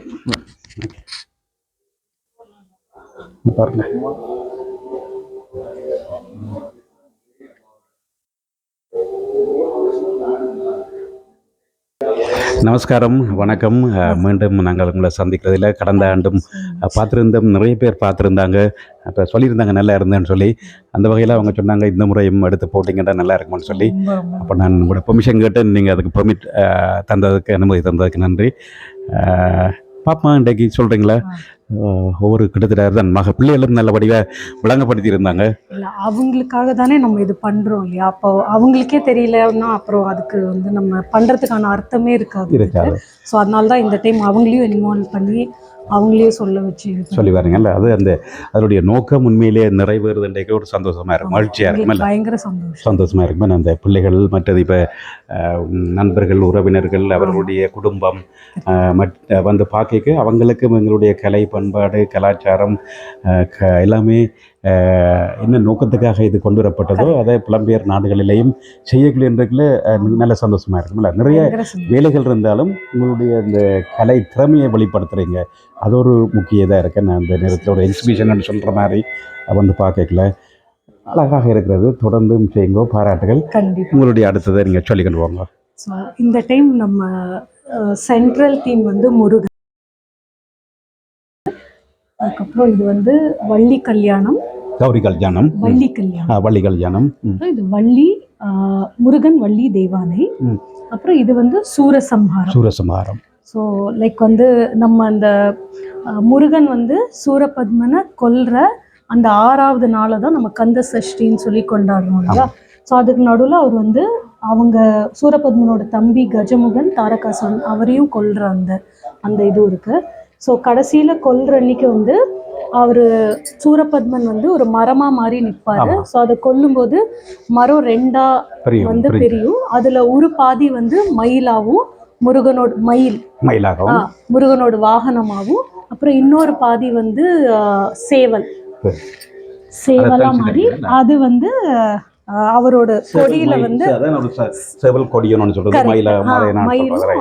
பாருங்க. நமஸ்காரம், வணக்கம். மீண்டும் நாங்கள் உங்களை சந்திக்கிறதில்ல. கடந்த ஆண்டும் பார்த்துருந்தோம், நிறைய பேர் பார்த்துருந்தாங்க. அப்போ சொல்லியிருந்தாங்க நல்லா இருந்தேன்னு சொல்லி. அந்த வகையில் அவங்க சொன்னாங்க இந்த முறையும் எடுத்து போட்டிங்கன்னா நல்லா இருக்குமான்னு சொல்லி. அப்போ நான் உங்களோட பெர்மிஷன் கேட்டு நீங்கள் அதுக்கு பெர்மிட் தந்ததுக்கு, அனுமதி தந்ததுக்கு நன்றி. பாப்பா இன்றைக்கு சொல்கிறீங்களா? ஒவ்வொரு கிட்டத்தட்ட தான் பிள்ளைகளும் நல்லபடியாக விளங்கப்படுத்தி இருந்தாங்க. இல்லை, அவங்களுக்காக தானே நம்ம இது பண்ணுறோம் இல்லையா? அப்போ அவங்களுக்கே தெரியலன்னா அப்புறம் அதுக்கு வந்து நம்ம பண்ணுறதுக்கான அர்த்தமே இருக்காது. ஸோ அதனால தான் இந்த டைம் அவங்களையும் இன்வால்வ் பண்ணி அவங்களையும் சொல்ல வச்சு சொல்லி வரீங்கல்ல, அது அதனுடைய நோக்கம் உண்மையிலேயே நிறைவேறுதுன்றைக்கு ஒரு சந்தோஷமாக இருக்கும், மகிழ்ச்சியாக இருக்கும், பயங்கர சந்தோஷமாக இருக்கும். அந்த பிள்ளைகள் மற்றது இப்போ நண்பர்கள், உறவினர்கள், அவர்களுடைய குடும்பம் வந்து பார்க்க அவங்களுக்கும் எங்களுடைய கலை, பண்பாடு, கலாச்சாரம் எல்லாமே என்ன நோக்கத்துக்காக இது கொண்டு வரப்பட்டதோ அதை புலம்பெயர் நாடுகளிலேயும் செய்யக்கூடிய நல்ல சந்தோஷமாக இருக்கும்ல. நிறைய வேலைகள் இருந்தாலும் உங்களுடைய இந்த கலை திறமையை வெளிப்படுத்துகிறீங்க, அது ஒரு முக்கிய இதாக இருக்கு. நான் அந்த நேரத்தில் ஒரு எக்ஸிபிஷன் சொல்கிற மாதிரி வந்து பார்க்கல, அழகாக இருக்கிறது. தொடர்ந்தும் செய்யுங்க, பாராட்டுகள். உங்களுடைய அடுத்ததை நீங்கள் சொல்லிக்கொண்டு வாங்க. ஸோ இந்த டைம் நம்ம சென்ட்ரல் தீம் வந்து முருகன். அதுக்கப்புறம் இது வந்து வள்ளி கல்யாணம், கௌரி கல்யாணம், வள்ளி கல்யாணம், வள்ளி கல்யாணம். இது வள்ளி முருகன் வள்ளி தெய்வானை. அப்புறம் இது வந்து சூரசம்ஹாரம். ஸோ லைக் வந்து நம்ம அந்த முருகன் வந்து சூரபத்மனை கொல்ற அந்த 6வது நாளை தான் நம்ம கந்த சஷ்டின்னு சொல்லி கொண்டாடுறோம் இல்லையா? ஸோ அதுக்கு நடுவில் அவர் வந்து அவங்க சூரபத்மனோட தம்பி கஜமுகன், தாரகாசுரன் அவரையும் கொல்ற அந்த இது இருக்கு. ஸோ கடைசியில் கொல்ற அன்னைக்கு வந்து அவர் சூரபத்மன் வந்து ஒரு மரமாக மாறி நிற்பார். ஸோ அதை கொல்லும்போது மரம் 2ஆ வந்து பிரியும். அதில் ஒரு பாதி வந்து மயிலாகவும், முருகனோட முருகனோட வாகனமாகவும், அப்புறம் இன்னொரு பாதி வந்து சேவலா மாறி அது வந்து அவரோட கொடியில வந்து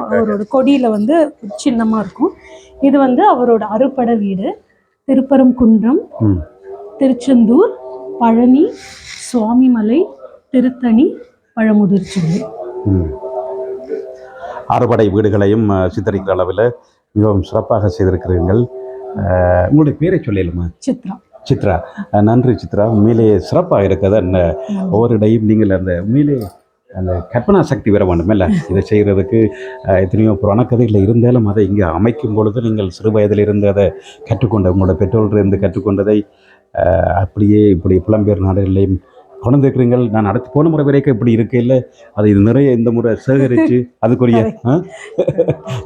அவரோட கொடியில வந்து சின்னமா இருக்கும். இது வந்து அவரோட அறுபடை வீடு. திருப்பரங்குன்றம், திருச்செந்தூர், பழனி, சுவாமிமலை, திருத்தணி, பழமுதிர்ச்சோலை. 6 படை வீடுகளையும் சித்தரிக்கிற அளவில் மிகவும் சிறப்பாக செய்திருக்கிறீர்கள். உங்களுடைய பேரை சொல்லலுமா? சித்ரா. சித்ரா. நன்றி சித்ரா, உண்மையிலேயே சிறப்பாக இருக்கிறது. அந்த ஒவ்வொரு இடையும் நீங்கள் அந்த உண்மையிலே அந்த கற்பனா சக்தி வர வேண்டும் இல்லை இதை செய்கிறதுக்கு. எத்தனையோ புராண கதைகளில் இருந்தாலும் அதை இங்கே அமைக்கும் பொழுது நீங்கள் சிறு வயதிலிருந்து அதை கற்றுக்கொண்ட உங்களோட பெற்றோர்களிருந்து கற்றுக்கொண்டதை அப்படியே இப்படி புலம்பெயர் நாடுகளையும் கொண்டிருக்கிறீர்கள். நான் அடுத்து போன முறை வரைக்கும் இப்படி இருக்கையில் அது இது நிறைய இந்த முறை சேகரித்து அதுக்குரிய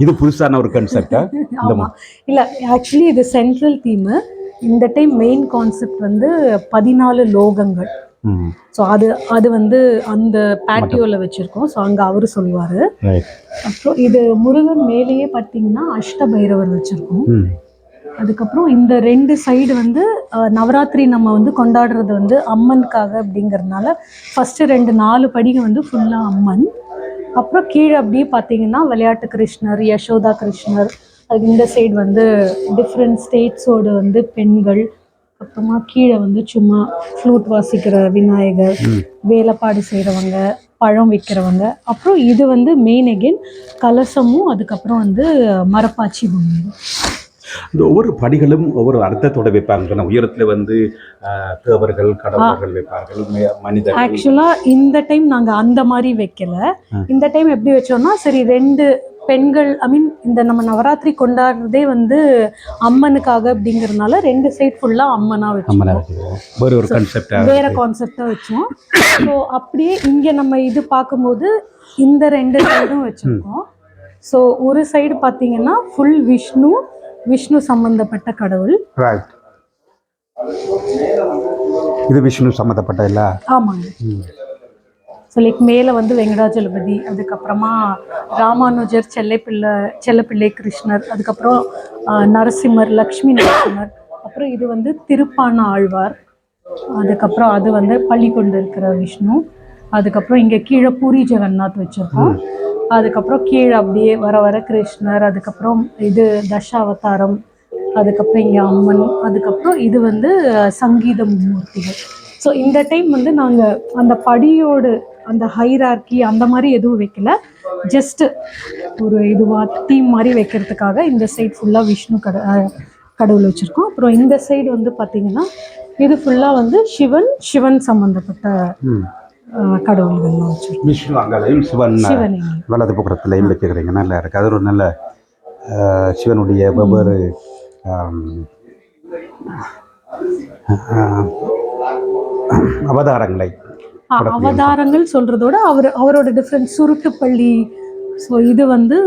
இது புதுசான ஒரு கன்செப்டா? இல்லை, ஆக்சுவலி இது சென்ட்ரல் தீமு. இந்த டைம் மெயின் கான்செப்ட் வந்து 14 லோகங்கள். ஸோ அது வந்து அந்த பேட்டியோவில் வச்சுருக்கோம். ஸோ அங்கே அவர் சொல்லுவார். அப்புறம் இது முருகன் மேலேயே பார்த்தீங்கன்னா அஷ்டபைரவர் வச்சுருக்கோம். அதுக்கப்புறம் இந்த 2 சைடு வந்து நவராத்திரி நம்ம வந்து கொண்டாடுறது வந்து அம்மனுக்காக அப்படிங்கிறதுனால ஃபஸ்ட்டு 4 படிங்க வந்து ஃபுல்லாக அம்மன். அப்புறம் கீழே அப்படியே பார்த்தீங்கன்னா விளையாட்டு கிருஷ்ணர், யசோதா கிருஷ்ணர். அது இந்த சைடு வந்து டிஃப்ரெண்ட் ஸ்டேட்ஸோடு வந்து பெண்கள். அப்புறமா கீழே வந்து சும்மா ஃப்ளூட் வாசிக்கிற விநாயகர், வேலைப்பாடு செய்கிறவங்க, பழம் விற்கிறவங்க. அப்புறம் இது வந்து மெயின் அகெயின் கலசமும் அதுக்கப்புறம் வந்து மரப்பாச்சி பொம்மை. இந்த ஒவ்வொரு படிகளும் ஒவ்வொரு அர்த்தத்தோட வைப்பாங்க. உயரத்தில் வந்து தேவர்கள், கடவுளர்கள் வைப்பார்கள், மனிதர்கள். ஆக்சுவலாக இந்த டைம் நாங்கள் அந்த மாதிரி வைக்கல. இந்த டைம் எப்படி வச்சோம்னா, சரி 2 பெண்கள், ஐ மீன் இந்த நம்ம நவராத்திரி கொண்டாடுறதே வந்து அம்மனுக்காக அப்படிங்கிறதுனால 2 சைட் ஃபுல்லாக அம்மனாக வச்சோம். வேற கான்செப்டாக வச்சோம். ஸோ அப்படியே இங்கே நம்ம இது பார்க்கும்போது இந்த 2 சைடும் வச்சுருக்கோம். ஸோ ஒரு சைடு பார்த்தீங்கன்னா ஃபுல் விஷ்ணு சம்பந்தப்பட்ட கடவுள். இது விஷ்ணு சம்பந்தப்பட்ட இல்ல? ஆமாங்க. ஸோ லைக் மேலே வந்து வெங்கடாஜலபதி, அதுக்கப்புறமா ராமானுஜர், செல்லப்பிள்ளை கிருஷ்ணர், அதுக்கப்புறம் நரசிம்மர், லக்ஷ்மி நரசிம்மர். அப்புறம் இது வந்து திருப்பான ஆழ்வார். அதுக்கப்புறம் அது வந்து பள்ளி கொண்டு இருக்கிற விஷ்ணு. அதுக்கப்புறம் இங்கே கீழே பூரி ஜெகநாத் வச்சுருக்கோம். அதுக்கப்புறம் கீழே அப்படியே வர கிருஷ்ணர். அதுக்கப்புறம் இது தசாவதாரம். அதுக்கப்புறம் இங்கே அம்மன். அதுக்கப்புறம் இது வந்து சங்கீத மும்மூர்த்திகள். ஸோ இந்த டைம் வந்து நாங்கள் அந்த படியோடு அந்த ஹைரார்கி அந்த மாதிரி எதுவும் வைக்கல. ஜஸ்ட்டு ஒரு இதுவாக தீம் மாதிரி வைக்கிறதுக்காக இந்த சைடு ஃபுல்லாக விஷ்ணு கடவுள் வச்சுருக்கோம். அப்புறம் இந்த சைடு வந்து பார்த்திங்கன்னா இது ஃபுல்லாக வந்து சிவன் சம்மந்தப்பட்ட கடவுள்கள்லாம் வச்சுருக்கோம். விஷ்ணு அங்கேயும் சிவன் வலது பக்கத்துலையும் வச்சுக்கிறீங்க. நல்லா இருக்குது. அது ஒரு நல்ல சிவனுடைய வெவ்வேறு அவதாரங்கள் சொல்கிறதோட அவரோட டிஃப்ரெண்ட் சுருட்டுப்பள்ளி. ஸோ இது வந்து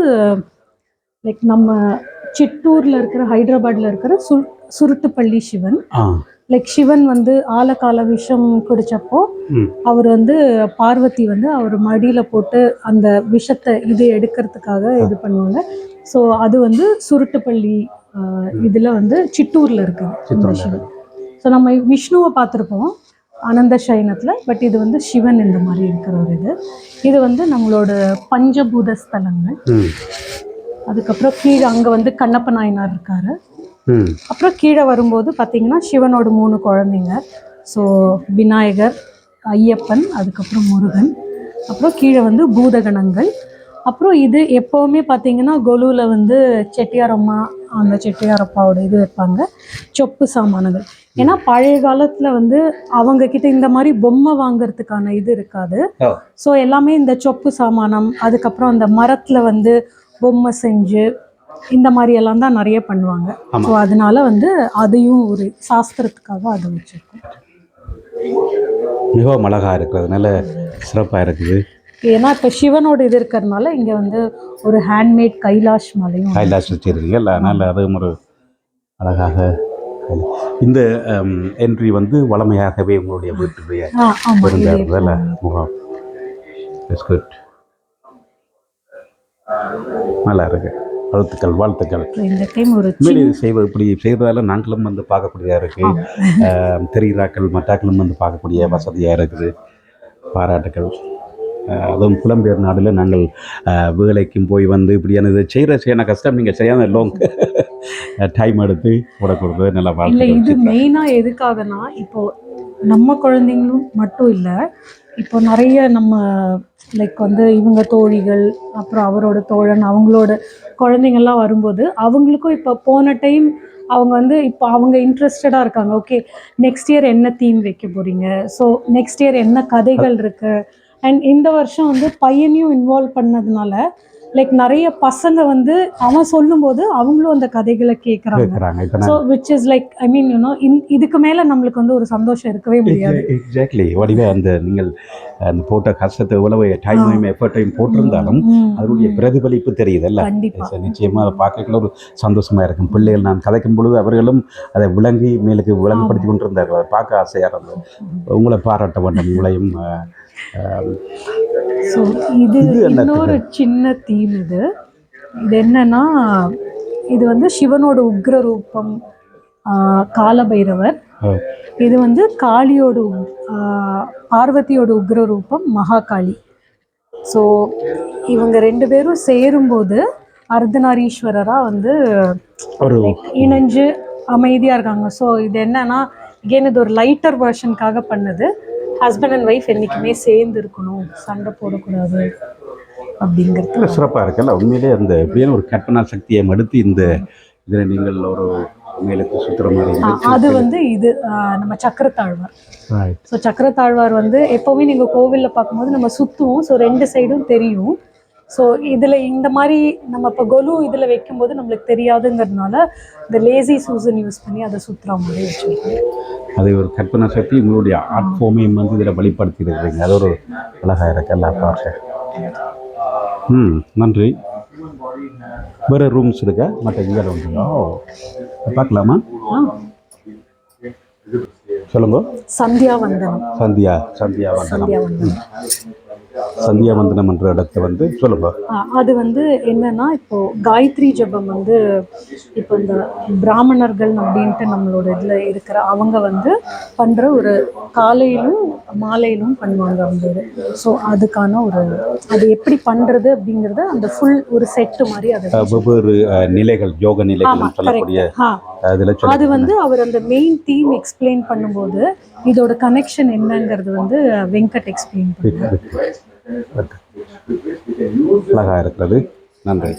லைக் நம்ம சிட்டூரில் இருக்கிற, ஹைதராபாத்தில் இருக்கிற சுருட்டுப்பள்ளி சிவன். லைக் சிவன் வந்து ஆலகால விஷம் குடித்தப்போ அவர் வந்து பார்வதி வந்து அவர் மடியில் போட்டு அந்த விஷத்தை இது எடுக்கிறதுக்காக இது பண்ணுவாங்க. ஸோ அது வந்து சுருட்டுப்பள்ளி இதில் வந்து சிட்டூரில் இருக்குது இந்த சிவன். ஸோ நம்ம விஷ்ணுவை பார்த்துருப்போம் அனந்த சயனத்தில். பட் இது வந்து சிவன் இந்த மாதிரி இருக்கிற ஒரு இது வந்து நம்மளோட பஞ்சபூத ஸ்தலங்கள். அதுக்கப்புறம் கீழே அங்கே வந்து கண்ணப்ப நாயனார் இருக்காரு. அப்புறம் கீழே வரும்போது பார்த்தீங்கன்னா சிவனோட 3 குழந்தைங்க. ஸோ விநாயகர், ஐயப்பன், அதுக்கப்புறம் முருகன். அப்புறம் கீழே வந்து பூதகணங்கள். அப்புறம் இது எப்போவுமே பார்த்தீங்கன்னா கொலுவில் வந்து செட்டியாரம்மா, அந்த செட்டியாரப்பாவோட இது வைப்பாங்க, சொப்பு சாமான்கள். ஏன்னா பழைய காலத்தில் வந்து அவங்கக்கிட்ட இந்த மாதிரி பொம்மை வாங்கிறதுக்கான இது இருக்காது. ஸோ எல்லாமே இந்த சொப்பு சாமானம், அதுக்கப்புறம் அந்த மரத்தில் வந்து பொம்மை செஞ்சு இந்த மாதிரி எல்லாம் தான் நிறைய பண்ணுவாங்க. ஸோ அதனால வந்து அதையும் ஒரு சாஸ்திரத்துக்காக அதை வச்சுருக்கோம். மிகவும் அழகாக இருக்கிறது, நல்ல சிறப்பாக இருக்குது. ஏன்னா இப்போ சிவனோட இது இருக்கிறதுனால இங்கே வந்து ஒரு ஹேண்ட்மேட் கைலாஷ் மலையும் வச்சுருக்கீங்க. அதனால் அதுவும் ஒரு அழகாக. இந்த என்ட்ரி வந்து வளமையாகவே உங்களுடைய வீட்டுடைய முகம். நல்லா இருக்கு. வாழ்த்துக்கள். இந்த டைம் ஒரு இப்படி செய்வதால நாங்களும் வந்து பார்க்கக்கூடியதாக இருக்குது. தெரிகிறாக்கள் மற்றாக்களும் வந்து பார்க்கக்கூடிய வசதியாக இருக்குது. பாராட்டுக்கள். அதுவும் புலம்பெயர் நாடில் நாங்கள் வேலைக்கும் போய் வந்து இப்படியான இதை செய்கிற கஷ்டம். நீங்கள் சரியான லாங் டைம் எடுத்து போடக்கூடாது. நல்லா இல்லை, இது மெயினாக எதுக்காகனா இப்போ நம்ம குழந்தைங்களும் மட்டும் இல்லை, இப்போ நிறைய நம்ம லைக் வந்து இவங்க தோழிகள், அப்புறம் அவரோட தோழன், அவங்களோட குழந்தைங்கள்லாம் வரும்போது அவங்களுக்கும் இப்போ போன டைம் அவங்க வந்து இப்போ அவங்க இன்ட்ரெஸ்டடாக இருக்காங்க. ஓகே, நெக்ஸ்ட் இயர் என்ன தீம் வைக்க போகிறீங்க, ஸோ நெக்ஸ்ட் இயர் என்ன கதைகள் இருக்குது. அண்ட் இந்த வருஷம் வந்து பையனையும் இன்வால்வ் பண்ணதுனால லைக் நிறைய பசங்க வந்து அவன் சொல்லும்போது அவங்களும் அந்த கதைகளை கேட்குறாங்க. கேட்குறாங்க. இப்போ so which is like I mean you know இதுக்கு மேலே நம்மளுக்கு வந்து ஒரு சந்தோஷம் இருக்கவே முடியாது. எக்ஸாக்ட்லி வடிவே அந்த நீங்கள் அந்த போட்ட கஷ்டத்தை எவ்வளவு டைமையும் எஃபர்ட்டையும் போட்டிருந்தாலும் அதனுடைய பிரதிபலிப்பு தெரியுதல்ல. கண்டிப்பா. நிச்சயமாக அதை பார்க்கல ஒரு சந்தோஷமா இருக்கும். பிள்ளைகள் நான் கதைக்கும் பொழுது அவர்களும் அதை விளங்கி மேலுக்கு விளங்கப்படுத்தி கொண்டிருந்தார்கள். அதை பார்க்க ஆசையாக இருந்தது. உங்களை பாராட்ட வேண்டும். உங்களையும் ஸோ இது இன்னொரு சின்ன தீம். இது என்னன்னா, இது வந்து சிவனோட உக்ர ரூபம் காலபைரவர். இது வந்து காளியோட பார்வதியோட உக்ர ரூபம் மகாகாளி. ஸோ இவங்க 2 பேரும் சேரும்போது அர்த்தநாரீஸ்வரராக வந்து ஒரு இணைஞ்சு அமைதியாக இருக்காங்க. ஸோ இது என்னன்னா, அகெயின் இது ஒரு லைட்டர் வெர்ஷனுக்காக பண்ணது. ஹஸ்பண்ட் அண்ட் ஒய்ஃப் என்றைக்குமே சேர்ந்து இருக்கணும், சண்டை போடக்கூடாது அப்படிங்கிறது சிறப்பாக இருக்குல்ல. உண்மையிலே அந்த எப்படியான ஒரு கற்பனா சக்தியை எடுத்து இந்த இதில் நீங்கள் ஒரு மேலுக்கு சுற்றுற மாதிரி அது வந்து இது நம்ம சக்கரத்தாழ்வார். ஸோ சக்கரத்தாழ்வார் வந்து எப்போவுமே நீங்கள் கோவிலில் பார்க்கும்போது நம்ம சுற்றுவோம். ஸோ 2 சைடும் தெரியும். ஸோ இதில் இந்த மாதிரி நம்ம இப்போ கொலு இதில் வைக்கும்போது நம்மளுக்கு தெரியாதுங்கிறதுனால இந்த லேசி சூசன் யூஸ் பண்ணி அதை சுற்றுற மாதிரி வச்சுருக்கோம். அது ஒரு கற்பனை சக்தி உங்களுடைய ஆர்ட் ஃபார்மையும் வந்து இதில் வெளிப்படுத்தி இருக்கிறீங்க. அது ஒரு அழகாக இருக்கு எல்லா பார்க்க. நன்றி. வேறு ரூம்ஸ் இருக்கா மற்ற இங்கே உண்டுங்களா? பார்க்கலாமா? சொல்லுங்க. சந்தியா வந்தனம். சந்தியா வந்தனம் என்ற இடத்த வந்து சொல்லுங்க. அது வந்து என்னன்னா, இப்போ காயத்ரி ஜபம் வந்து இப்போ இந்த பிராமணர்கள் அப்படின்ட்டு நம்மளோட இதில் இருக்கிற அவங்க வந்து பண்ணுற ஒரு காலையிலும் மாலையிலும் பண்ணுவாங்க அந்த இது. ஸோ அதுக்கான ஒரு அது எப்படி பண்ணுறது அப்படிங்கிறது அந்த ஃபுல் ஒரு செட்டு மாதிரி அது வெவ்வேறு நிலைகள், யோக நிலைகள் சொல்லக்கூடிய அது வந்து அவர் அந்த மெயின் தீம் எக்ஸ்பிளைன் பண்ணும்போது இதோட கனெக்ஷன் என்னங்கிறது வந்து வெங்கட் எக்ஸ்பிளைன் பண்ணுவார். அழகாக இருக்கிறது. நன்றி.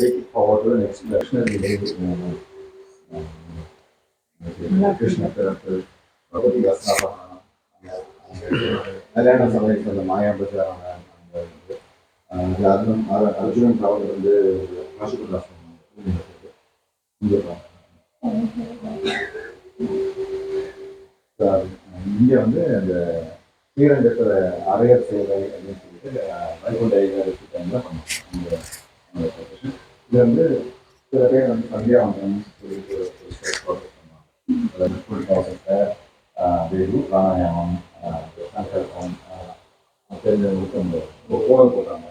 இங்கே வந்து அந்த ஸ்ரீரங்கத்தில் அரையர் சேவை அப்படின்னு சொல்லிட்டு வைகுண்ட டைமில் பண்ணுவோம். இது வந்து சில பேர் வந்து சந்தியாவந்தனம் சொல்லிட்டு பண்ணுவாங்க. வேறு பிராணாயாமம், சங்கல்பம் தெரிஞ்சவங்களுக்கு அந்த கோலம் போட்டாங்க.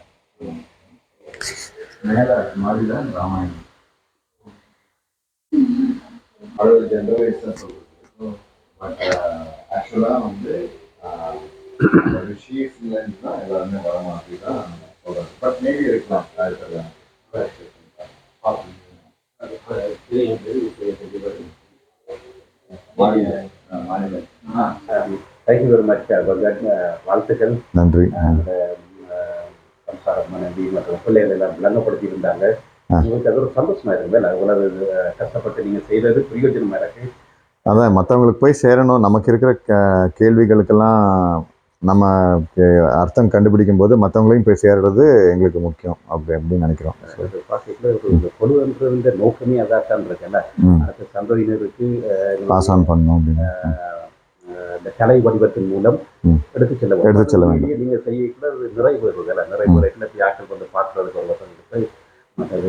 மேலே மாடியில் ராமாயணம் 60 ஜென்ரேஷன் சொல்றது. பட் ஆக்சுவலாக வந்து ரிஷிஸ்லேருந்து தான் எல்லாருமே வர மாதிரி தான் சொல்கிறாங்க. பட் மேபி இருக்கலாம். Thank you very much. வாழ்த்துக்கள். நன்றி. சம்சார மனைவி மற்றும் பிள்ளைகள் எல்லாம் விளங்கப்படுத்தி இருந்தாங்க. உங்களுக்கு அது ஒரு சந்தோஷமா இருக்குல்ல, அவ்வளவு கஷ்டப்பட்டு நீங்கள் செய்கிறது பிரயோஜனமாக இருக்கு. அதான் மற்றவங்களுக்கு போய் சேரணும். நமக்கு இருக்கிற கேள்விகளுக்கெல்லாம் நம்ம அர்த்தம் கண்டுபிடிக்கும் போது மற்றவங்களையும் போய் சேர்றது எங்களுக்கு முக்கியம் அப்படின்னு நினைக்கிறோம். பொதுவென்ற நோக்கமே அதான் இருக்குல்ல, அடுத்த சந்ததியினருக்கு பாஸ் ஆன் பண்ணணும் அப்படின்னு இந்த கலை வடிவத்தின் மூலம் எடுத்து செல்ல வேண்டும். நீங்கள் செய்யக்கூட நிறைவேறுவதில்லை ஆக்கள் வந்து பார்க்கறதுக்கு ஒரு வசதி. மற்றது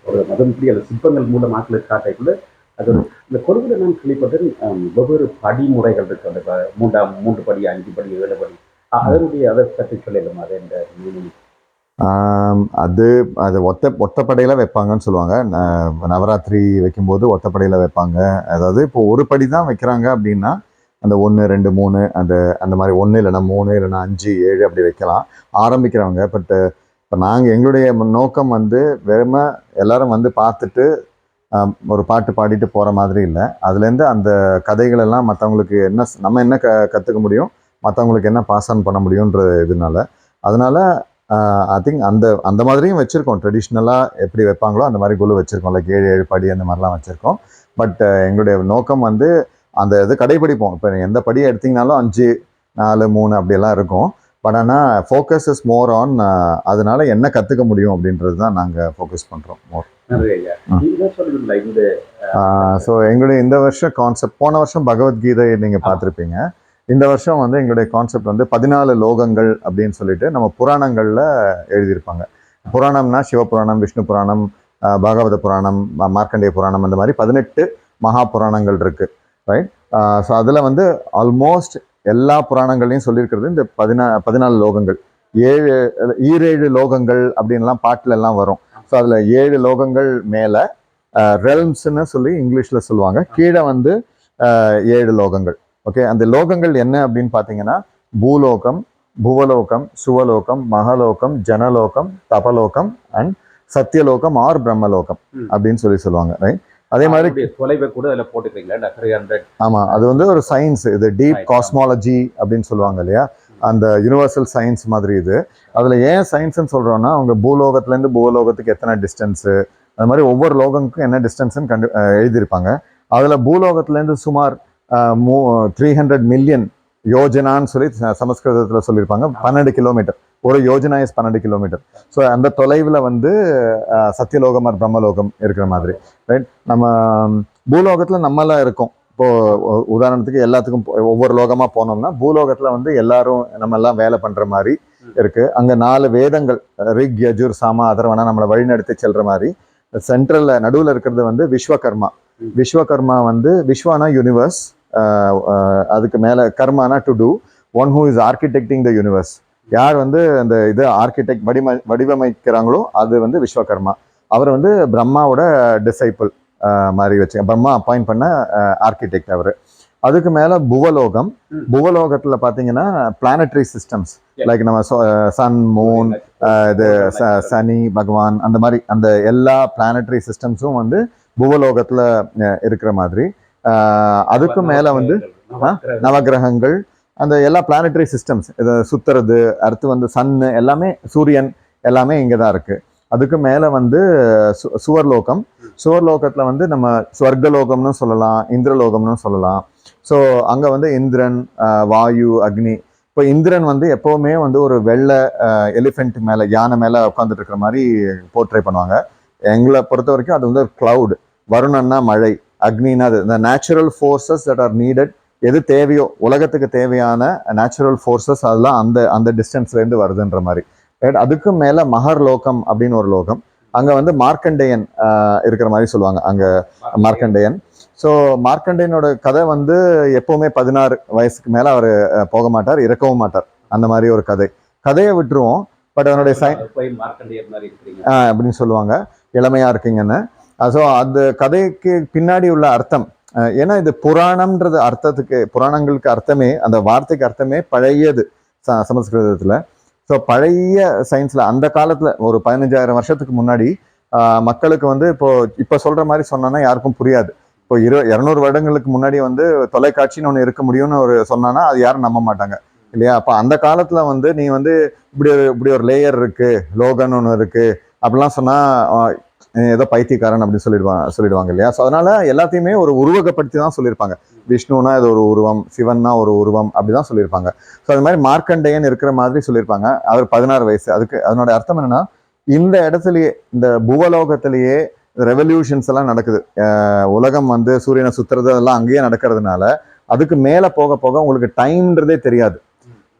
ஒரு மதம் இப்படி அந்த சிற்பங்கள் மூலம் ஆக்களுக்கு காட்டைக்குள்ள அது இந்த கொழுவில் நான் கேள்விப்பட்டேன். வெவ்வேறு படிமுறைகள் இருக்கு. அந்த 3 படி, 5 படி, 7 படி, அதனுடைய அதை பற்றி சொல்லலாமா? அது என்ற மீனிங் அது ஒத்தப்படையில் வைப்பாங்கன்னு சொல்லுவாங்க. நவராத்திரி வைக்கும்போது ஒத்தப்படையில் வைப்பாங்க. அதாவது இப்போ ஒரு படி தான் வைக்கிறாங்க அப்படின்னா அந்த 1, 2, 3 அந்த மாதிரி 1 இல்லைன்னா 3 இல்லைன்னா 5, 7 அப்படி வைக்கலாம் ஆரம்பிக்கிறவங்க. பட் இப்போ நாங்கள் எங்களுடைய நோக்கம் வந்து வெறுமை எல்லாரும் வந்து பார்த்துட்டு ஒரு பாட்டு பாடிட்டு போகிற மாதிரி இல்லை. அதுலேருந்து அந்த கதைகள் எல்லாம் மற்றவங்களுக்கு நம்ம என்ன கற்றுக்க முடியும், மற்றவங்களுக்கு என்ன பாஸ் ஆன் பண்ண முடியுன்ற இதனால. அதனால ஐ திங்க் அந்த மாதிரியும் வச்சுருக்கோம். ட்ரெடிஷ்னலாக எப்படி வைப்பாங்களோ அந்த மாதிரி குழு வச்சுருக்கோம். லைக் 7 படி அந்த மாதிரிலாம் வச்சுருக்கோம். பட் எங்களுடைய நோக்கம் வந்து அந்த இது கடைபிடிப்போம். இப்போ எந்த படியை எடுத்திங்கனாலும் 5, 4, 3 அப்படியெல்லாம் இருக்கும். பட் ஆனால் ஃபோக்கஸ் இஸ் மோர் ஆன் அதனால என்ன கற்றுக்க முடியும் அப்படின்றது தான் நாங்கள் ஃபோக்கஸ் பண்ணுறோம் மோர். ஸோ எங்களுடைய இந்த வருஷம் கான்செப்ட், போன வருஷம் பகவத்கீதை நீங்கள் பார்த்துருப்பீங்க. இந்த வருஷம் வந்து எங்களுடைய கான்செப்ட் வந்து 14 லோகங்கள் அப்படின்னு சொல்லிட்டு நம்ம புராணங்களில் எழுதியிருப்பாங்க. புராணம்னா சிவபுராணம், விஷ்ணு புராணம், பாகவத புராணம், மார்க்கண்டேய புராணம், அந்த மாதிரி 18 மகா புராணங்கள் இருக்குது, ரைட்? ஸோ அதில் வந்து ஆல்மோஸ்ட் எல்லா புராணங்களையும் சொல்லியிருக்கிறது இந்த 14 லோகங்கள். 7 லோகங்கள் அப்படின்லாம் பாட்டில் எல்லாம் வரும். ஸோ அதில் 7 லோகங்கள் மேலே ரெல்ம்ஸ்ன்னு சொல்லி இங்கிலீஷில் சொல்லுவாங்க. கீழே வந்து 7 லோகங்கள். ஓகே, அந்த லோகங்கள் என்ன அப்படின்னு பார்த்தீங்கன்னா பூலோகம், புவலோகம், சுவலோகம், மகலோகம், ஜனலோகம், தபலோகம் அண்ட் சத்தியலோகம் ஆர் பிரம்மலோகம் அப்படின்னு சொல்லுவாங்க, ரைட்? அதே மாதிரி தொலைவை கூட அதில் போட்டுக்கிறீங்களா 300? ஆமாம், அது வந்து ஒரு சயின்ஸ். இது டீப் காஸ்மாலஜி அப்படின்னு சொல்லுவாங்க இல்லையா, அந்த யூனிவர்சல் சயின்ஸ் மாதிரி இது. அதில் ஏன் சயின்ஸ்ன்னு சொல்கிறோன்னா, அவங்க பூலோகத்துலேருந்து புவலோகத்துக்கு எத்தனை டிஸ்டன்ஸு, அது மாதிரி ஒவ்வொரு லோகங்களுக்கும் என்ன டிஸ்டன்ஸ்ன்னு எழுதியிருப்பாங்க. அதில் பூலோகத்துலேருந்து சுமார் 300 மில்லியன் யோஜனான்னு சொல்லி சமஸ்கிருதத்தில் சொல்லியிருப்பாங்க. 12 கிலோமீட்டர். ஒரு யோஜனா இஸ் 12 கிலோமீட்டர். ஸோ அந்த தொலைவில் வந்து சத்தியலோகம் ஆர் பிரம்மலோகம் இருக்கிற மாதிரி, ரைட்? நம்ம பூலோகத்தில் நம்மளாம் இருக்கோம். இப்போது உதாரணத்துக்கு எல்லாத்துக்கும் ஒவ்வொரு லோகமாக போனோம்னா பூலோகத்தில் வந்து எல்லாரும் நம்ம எல்லாம் வேலை பண்ணுற மாதிரி இருக்குது. அங்கே 4 வேதங்கள் ரிக், யஜுர், சாமா, அதர்வனா நம்மளை வழிநடத்தி செல்கிற மாதிரி. சென்ட்ரலில் நடுவில் இருக்கிறது வந்து விஸ்வகர்மா. விஸ்வகர்மா வந்து விஸ்வானா யூனிவர்ஸ், அதுக்கு மேலே கர்மானா to do, one who is architecting the universe. யார் வந்து அந்த இது ஆர்கிடெக்ட் வடிவமைக்கிறாங்களோ அது வந்து விஸ்வகர்மா. அவர் வந்து பிரம்மாவோட டிசைபிள் மாதிரி வச்சு பிரம்மா அப்பாயிண்ட் பண்ண ஆர்கிடெக்ட் அவர். அதுக்கு மேலே புவலோகம். புவலோகத்தில் பார்த்தீங்கன்னா பிளானட்டரி சிஸ்டம்ஸ், லைக் நம்ம சன், மூன், இது சனி பகவான், அந்த மாதிரி அந்த எல்லா பிளானட்டரி சிஸ்டம்ஸும் வந்து புவலோகத்தில் இருக்கிற மாதிரி. அதுக்கு மேலே வந்து நவகிரகங்கள், அந்த எல்லா பிளானட்டரி சிஸ்டம்ஸ் இதை சுற்றுறது, அடுத்து வந்து சன்னு, எல்லாமே சூரியன் எல்லாமே இங்கே தான் இருக்குது. அதுக்கு மேலே வந்து சுவர்லோகம். சுவர்லோகத்தில் வந்து நம்ம ஸ்வர்கலோகம்னு சொல்லலாம், இந்திரலோகம்னு சொல்லலாம். ஸோ அங்கே வந்து இந்திரன், வாயு, அக்னி. இப்போ இந்திரன் வந்து எப்போவுமே வந்து ஒரு வெள்ளை எலிஃபென்ட் மேலே, யானை மேலே உட்காந்துட்டு இருக்கிற மாதிரி போர்ட்ரே பண்ணுவாங்க. எங்களை பொறுத்த வரைக்கும் அது வந்து ஒரு கிளவுட். வருணன்னா மழை, அக்னின்னா அது இந்த natural forces that R needed. எது தேவையோ உலகத்துக்கு தேவையான நேச்சுரல் ஃபோர்ஸஸ் அதெல்லாம் அந்த டிஸ்டன்ஸ்லேருந்து வருதுன்ற மாதிரி, ரைட்? அதுக்கு மேலே மகர் லோகம் அப்படின்னு ஒரு லோகம். அங்கே வந்து மார்க்கண்டேயன் இருக்கிற மாதிரி சொல்லுவாங்க. அங்கே மார்க்கண்டேயன். ஸோ மார்க்கண்டேயனோட கதை வந்து எப்போவுமே 16 வயசுக்கு மேலே அவர் போக மாட்டார், இறக்கவும் மாட்டார். அந்த மாதிரி ஒரு கதையை விட்டுருவோம். பட் அவனுடைய அப்படின்னு சொல்லுவாங்க, இளமையாக இருக்கீங்கன்னு. ஸோ அந்த கதைக்கு பின்னாடி உள்ள அர்த்தம், ஏன்னா இது புராணம்ன்றது அர்த்தத்துக்கு, புராணங்களுக்கு அர்த்தமே, அந்த வார்த்தைக்கு அர்த்தமே பழையது சமஸ்கிருதத்தில். ஸோ பழைய சயின்ஸில் அந்த காலத்தில் ஒரு 15,000 வருஷத்துக்கு முன்னாடி மக்களுக்கு வந்து இப்போ சொல்கிற மாதிரி சொன்னோன்னா யாருக்கும் புரியாது. இப்போ 200 வருடங்களுக்கு முன்னாடி வந்து தொலைக்காட்சின்னு ஒன்று இருக்க முடியும்னு ஒரு சொன்னான்னா அது யாரும் நம்ப மாட்டாங்க இல்லையா? அப்போ அந்த காலத்தில் வந்து நீ வந்து இப்படி ஒரு லேயர் இருக்குது, லோகன்னு ஒன்று இருக்குது அப்படிலாம் சொன்னால் ஏதோ பைத்தியக்காரன் அப்படின்னு சொல்லிடுவாங்க இல்லையா? ஸோ அதனால எல்லாத்தையுமே ஒரு உருவகப்படுத்தி தான் சொல்லியிருப்பாங்க. விஷ்ணுனா இது ஒரு உருவம், சிவன்னா ஒரு உருவம், அப்படிதான் சொல்லியிருப்பாங்க. ஸோ அது மாதிரி மார்க்கண்டேயன் இருக்கிற மாதிரி சொல்லியிருப்பாங்க. அவர் 16 வயசு. அதனோட அர்த்தம் என்னன்னா, இந்த இடத்துலயே, இந்த புவலோகத்திலேயே ரெவல்யூஷன்ஸ் எல்லாம் நடக்குது. உலகம் வந்து சூரியனை சுத்துறது அதெல்லாம் அங்கேயே நடக்கிறதுனால அதுக்கு மேலே போக போக உங்களுக்கு டைம்ன்றதே தெரியாது.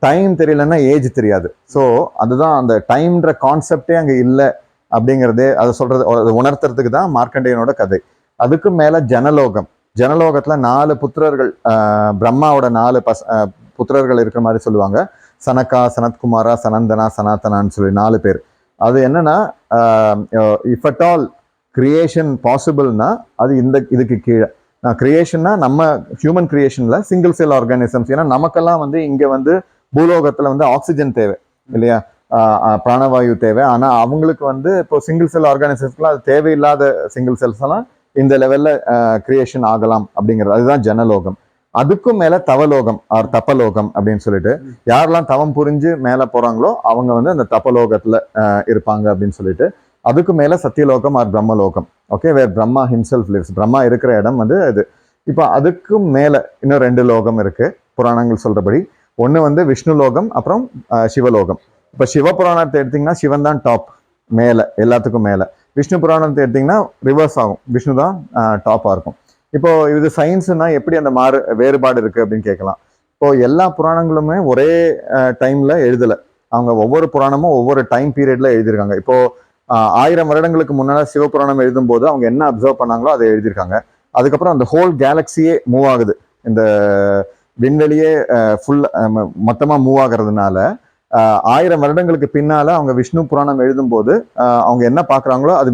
டைம் தெரியலன்னா ஏஜ் தெரியாது. ஸோ அதுதான் அந்த டைம்ன்ற கான்செப்டே அங்கே இல்லை அப்படிங்கிறதே அதை சொல்றது, அதை உணர்த்துறதுக்கு தான் மார்க்கண்டேயனோட கதை. அதுக்கு மேலே ஜனலோகத்தில் 4 புத்திரர்கள், பிரம்மாவோட 4 புத்திரர்கள் இருக்கிற மாதிரி சொல்லுவாங்க. சனகா, சனத்குமாரா, சனந்தனா, சனாதனான்னு சொல்லி 4 பேர். அது என்னன்னா, இஃப் அட் ஆல் கிரியேஷன் பாசிபிள்னா அது இதுக்கு கீழே. கிரியேஷன்னா நம்ம ஹியூமன் கிரியேஷன்ல சிங்கிள் செல் ஆர்கானிசம்ஸ். ஏன்னா நமக்கெல்லாம் வந்து இங்கே வந்து பூலோகத்தில் வந்து ஆக்சிஜன் தேவை இல்லையா, பிராணவாயு தேவை. ஆனால் அவங்களுக்கு வந்து இப்போ சிங்கிள் செல் ஆர்கானிசம்ஸ்லாம் அது தேவையில்லாத சிங்கிள் செல்ஸ் எல்லாம் இந்த லெவல்ல கிரியேஷன் ஆகலாம் அப்படிங்கிறது, அதுதான் ஜனலோகம். அதுக்கும் மேல தவலோகம் ஆர் தப்பலோகம் அப்படின்னு சொல்லிட்டு யாரெல்லாம் தவம் புரிஞ்சு மேல போறாங்களோ அவங்க வந்து அந்த தப்பலோகத்துல இருப்பாங்க அப்படின்னு சொல்லிட்டு, அதுக்கு மேல சத்தியலோகம் ஆர் பிரம்மலோகம். ஓகே, வேர் பிரம்மா ஹிம்செல்ஃப் லிவ்ஸ், பிரம்மா இருக்கிற இடம் வந்து அது. இப்போ அதுக்கும் மேல இன்னும் 2 லோகம் இருக்கு புராணங்கள் சொல்றபடி. ஒண்ணு வந்து விஷ்ணு லோகம், அப்புறம் சிவலோகம். இப்போ சிவபுராணத்தை எடுத்தீங்கன்னா சிவன் தான் டாப் மேல, எல்லாத்துக்கும் மேல. விஷ்ணு புராணத்தை எடுத்தீங்கன்னா ரிவர்ஸ் ஆகும், விஷ்ணு தான் டாப்பா இருக்கும். இப்போ இது சயின்ஸ்னா எப்படி அந்த வேறுபாடு இருக்கு அப்படின்னு கேட்கலாம். இப்போ எல்லா புராணங்களுமே ஒரே டைம்ல எழுதல, அவங்க ஒவ்வொரு புராணமும் ஒவ்வொரு டைம் பீரியட்ல எழுதியிருக்காங்க. இப்போ 1000 வருடங்களுக்கு முன்னால சிவபுராணம் எழுதும் போது அவங்க என்ன அப்சர்வ் பண்ணாங்களோ அதை எழுதியிருக்காங்க. அதுக்கப்புறம் அந்த ஹோல் கேலக்சியே மூவ் ஆகுது, இந்த விண்வெளியே ஃபுல் மொத்தமா மூவ் ஆகுறதுனால 1000 வருடங்களுக்கு பின்னால அவங்க விஷ்ணு புராணம் எழுதும் போது அவங்க என்ன பாக்குறாங்களோ அது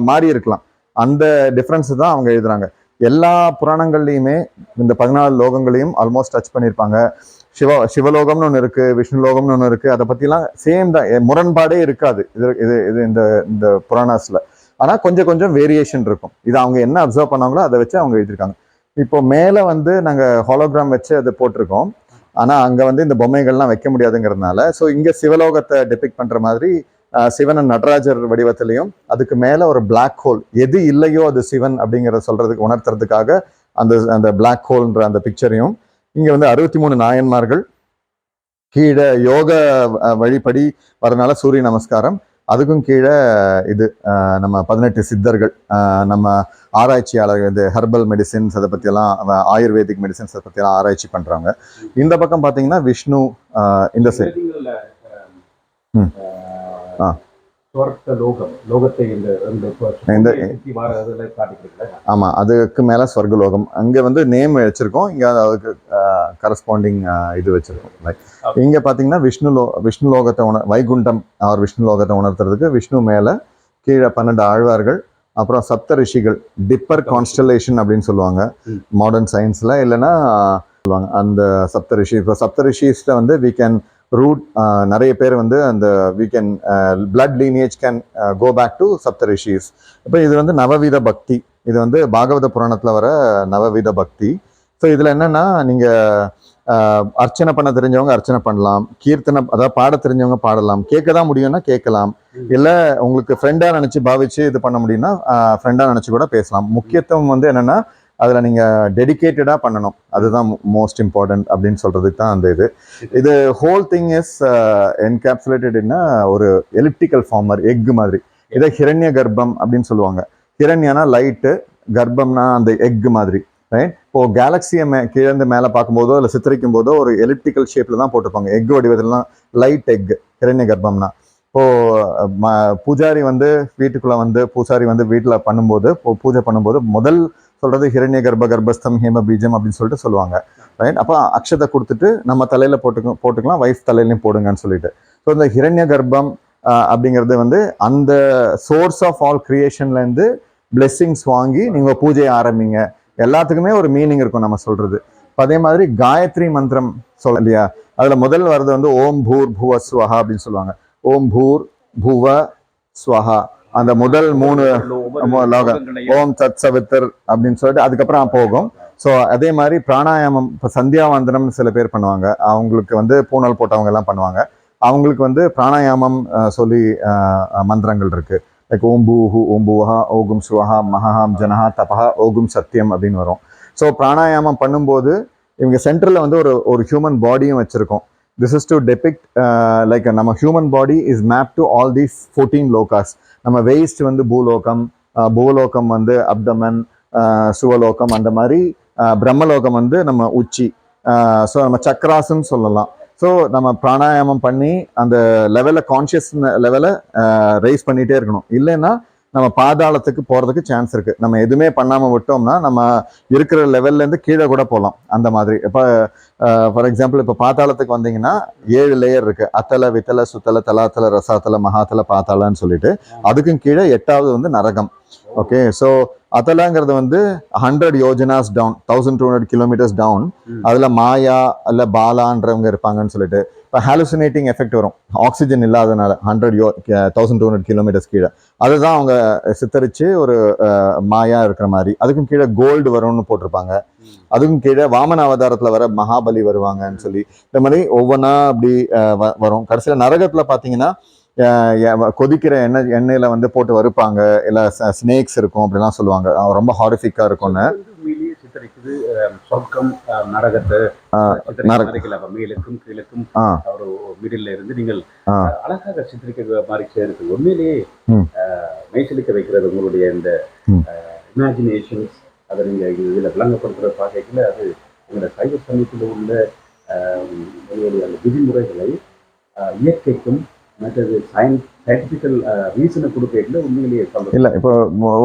மாறி இருக்கலாம். அந்த டிஃபரன்ஸ் தான் அவங்க எழுதுறாங்க. எல்லா புராணங்கள்லையுமே இந்த 14 லோகங்களையும் ஆல்மோஸ்ட் டச் பண்ணியிருப்பாங்க. சிவலோகம்னு ஒன்று இருக்கு, விஷ்ணு லோகம்னு ஒன்று இருக்கு. அதை பத்திலாம் சேம் தான், முரண்பாடே இருக்காது இது இந்த புராணாஸ்ல. ஆனா கொஞ்சம் கொஞ்சம் வேரியேஷன் இருக்கும். இது அவங்க என்ன அப்சர்வ் பண்ணாங்களோ அதை வச்சு அவங்க எழுதியிருக்காங்க. இப்போ மேல வந்து நாங்க ஹாலோகிராம் வச்சு அதை போட்டிருக்கோம். ஆனா அங்க வந்து இந்த பொம்மைகள்லாம் வைக்க முடியாதுங்கிறதுனால, ஸோ இங்க சிவலோகத்தை டெபிக் பண்ற மாதிரி சிவன் நடராஜர் வடிவத்திலையும், அதுக்கு மேல ஒரு பிளாக் ஹோல், எது இல்லையோ அது சிவன் அப்படிங்கிறத சொல்றதுக்கு உணர்த்துறதுக்காக அந்த பிளாக் ஹோல்ன்ற அந்த பிக்சரையும், இங்க வந்து 63 நாயன்மார்கள், கீழே யோக வழிபடி வரனால சூரிய நமஸ்காரம், அதுக்கும் கீழே இது நம்ம 18 சித்தர்கள், நம்ம ஆராய்ச்சியாளர்கள், இந்த ஹெர்பல் மெடிசின்ஸ் அதை பற்றியெல்லாம், ஆயுர்வேதிக் மெடிசின்ஸ் அதை பற்றியெல்லாம் ஆராய்ச்சி பண்ணுறாங்க. இந்த பக்கம் பார்த்தீங்கன்னா விஷ்ணு, இந்த சைடு ஆமா, அதுக்கு மேல ஸ்வர்கலோகம். அங்க வந்து நேம் வச்சிருக்கோம், இங்க அதுக்கு கரஸ்பாண்டிங் இது வச்சிருக்கோம். இங்க பாத்தீங்கன்னா விஷ்ணு லோகத்தை வைகுண்டம் அவர் விஷ்ணு லோகத்தை உணர்த்துறதுக்கு விஷ்ணு மேல கீழே 12 ஆழ்வார்கள், அப்புறம் சப்த ரிஷிகள், டிப்பர் கான்ஸ்டலேஷன் அப்படின்னு சொல்லுவாங்க மாடர்ன் சயின்ஸ்ல, இல்லைன்னா சொல்லுவாங்க அந்த சப்த ரிஷி. இப்போ சப்த ரிஷிஸ்ல வந்து வி கேன் ரூட், நிறைய பேர் வந்து அந்த we can blood lineage can go back to Saptarishis. இப்போ இது வந்து நவவித பக்தி, இது வந்து பாகவத புராணத்துல வர நவவித பக்தி. ஸோ இதுல என்னன்னா, நீங்க அர்ச்சனை பண்ண தெரிஞ்சவங்க அர்ச்சனை பண்ணலாம், கீர்த்தனை அதாவது பாட தெரிஞ்சவங்க பாடலாம், கேட்க தான் முடியும்னா கேட்கலாம், இல்ல உங்களுக்கு ஃப்ரெண்டா நினைச்சு பாவிச்சு இது பண்ண முடியும்னா ஃப்ரெண்டா நினைச்சு கூட பேசலாம். முக்கியத்துவம் வந்து என்னன்னா, அதுல நீங்க டெடிகேட்டடா பண்ணணும், அதுதான் மோஸ்ட் இம்பார்ட்டன்ட் அப்படின்னு சொல்றதுக்கு தான் அந்த இது ஹோல் திங் இஸ் என்கேப்சுலேட்டட் இன் ஒரு எலிப்டிக்கல் ஃபார்மர், எக் மாதிரி. இதை ஹிரண்ய கர்ப்பம் அப்படின்னு சொல்லுவாங்க. ஹிரண்யனா லைட்டு, கர்ப்பம்னா அந்த எக் மாதிரி, ரைட்? இப்போ கேலக்சியை கீழே மேலே பார்க்கும்போதோ இல்லை சித்தரிக்கும் போதோ ஒரு எலிப்டிக்கல் ஷேப்ல தான் போட்டிருப்பாங்க, எக் வடிவத்திலாம், லைட் எக், ஹிரண்ய கர்ப்பம்னா. இப்போ பூஜாரி வந்து வீட்டுக்குள்ள வந்து பூசாரி வந்து வீட்டுல பண்ணும்போது, பூஜை பண்ணும்போது முதல் சொல்றது ஹிரண்ய கர்ப்பஸ்தம் ஹேம பீஜம் அப்படின்னு சொல்லிட்டு சொல்லுவாங்க, ரைட்? அப்போ அக்ஷதை கொடுத்துட்டு நம்ம தலையில போட்டுக்கலாம், வைஃப் தலையிலையும் போடுங்கன்னு சொல்லிட்டு. ஸோ இந்த ஹிரண்ய கர்ப்பம் அப்படிங்கிறது வந்து அந்த சோர்ஸ் ஆஃப் ஆல் கிரியேஷன்ல இருந்து பிளெஸ்ஸிங்ஸ் வாங்கி நீங்க பூஜையை ஆரம்பிங்க. எல்லாத்துக்குமே ஒரு மீனிங் இருக்கும் நம்ம சொல்றது. அதே மாதிரி காயத்ரி மந்திரம் சொல்ல இல்லையா, அதுல முதல் வர்றது வந்து ஓம் பூர் புவ ஸ்வஹா அப்படின்னு சொல்லுவாங்க. ஓம் பூர் புவ ஸ்வஹா, அந்த முதல் 3 லோகம், ஓம் தத் சவித்தர் அப்படின்னு சொல்லிட்டு அதுக்கப்புறம் போகும். ஸோ அதே மாதிரி பிராணாயாமம், இப்போ சந்தியாவந்தனம் சில பேர் பண்ணுவாங்க, அவங்களுக்கு வந்து பூனல் போட்டவங்க எல்லாம் பண்ணுவாங்க, அவங்களுக்கு வந்து பிராணாயாமம் சொல்லி மந்திரங்கள் இருக்கு. லைக் ஓம் பூஹு ஓம் பூஹா ஓகும் சுவஹா மகாம் ஜனஹா தபஹா ஓகும் சத்தியம் அப்படின்னு வரும். ஸோ பிராணாயாமம் பண்ணும்போது இவங்க சென்டர்ல வந்து ஒரு ஹியூமன் பாடியும் வச்சிருக்கோம். This is to depict like நம்ம human body is map to all these 14 lokas. நம்ம வெயிஸ்ட் வந்து பூலோகம், பூலோகம் வந்து அப்டமன், சுவலோகம், அந்த மாதிரி பிரம்மலோகம் வந்து நம்ம உச்சி. ஸோ நம்ம சக்ராஸ்ன்னு சொல்லலாம். ஸோ நம்ம பிராணாயாமம் பண்ணி அந்த லெவலை, கான்ஷியஸ் லெவலை ரைஸ் பண்ணிட்டே இருக்கணும். இல்லைன்னா நம்ம பாதாளத்துக்கு போறதுக்கு சான்ஸ் இருக்கு. நம்ம எதுவுமே பண்ணாம விட்டோம்னா நம்ம இருக்கிற லெவல்ல இருந்து கீழே கூட போகலாம். அந்த மாதிரி இப்போ ஃபார் எக்ஸாம்பிள் இப்போ பாதாளத்துக்கு வந்தீங்கன்னா 7 லேயர் இருக்கு. அத்தல, வித்தல, சுத்தல, தலாத்தல, ரசாத்தல, மகாத்தல, பாத்தாளன்னு சொல்லிட்டு. அதுக்கும் கீழே 8வது வந்து நரகம். ஓகே, ஸோ அதலாங்கிறது வந்து 100 யோஜனாஸ் டவுன், 1200 கிலோமீட்டர்ஸ் டவுன். அதில் மாயா அல்ல பாலான்றவங்க இருப்பாங்கன்னு சொல்லிட்டு இப்போ ஹாலுசினேட்டிங் எஃபெக்ட் வரும் ஆக்சிஜன் இல்லாதனால 1200 கிலோமீட்டர்ஸ் கீழே. அதுதான் அவங்க சித்தரித்து ஒரு மாயா இருக்கிற மாதிரி. அதுக்கும் கீழே கோல்டு வரும்னு போட்டிருப்பாங்க. அதுக்கும் கீழே வாமன அவதாரத்தில் வர மகாபலி வருவாங்கன்னு சொல்லி இந்த மாதிரி ஒவ்வொன்றா அப்படி வரும். கடைசியில் நரகத்தில் பார்த்தீங்கன்னா கொதிக்கிற எண்ணெயில வந்து போட்டு வறுப்பாங்க, இல்ல ஸ்னேக்ஸ் இருக்கும் அப்படிலாம் சொல்லுவாங்க. ரொம்ப ஹாரிஃபிக்கா இருக்கும்னு சித்தரிக்குது. சொர்க்கம் நரகத்தை மேலுக்கும் கீழுக்கும் ஒரு மிடில் இருந்து நீங்கள் அழகாக சித்தரிக்க மாதிரி இருக்கு. உண்மையிலேயே மெய்சிலிக்க வைக்கிறது உங்களுடைய இந்த இமேஜினேஷன்ஸ். அதை நீங்க இதுல விளங்கப்படுத்துற பார்க்கல அது உங்களோட சைவ சமயத்தில் உள்ள அந்த விதிமுறைகளை இயற்கைக்கும் மற்றது சயின்டிஃபிக்கல் ரீசனை கொடுக்கல உண்மையிலேயே இல்லை. இப்போ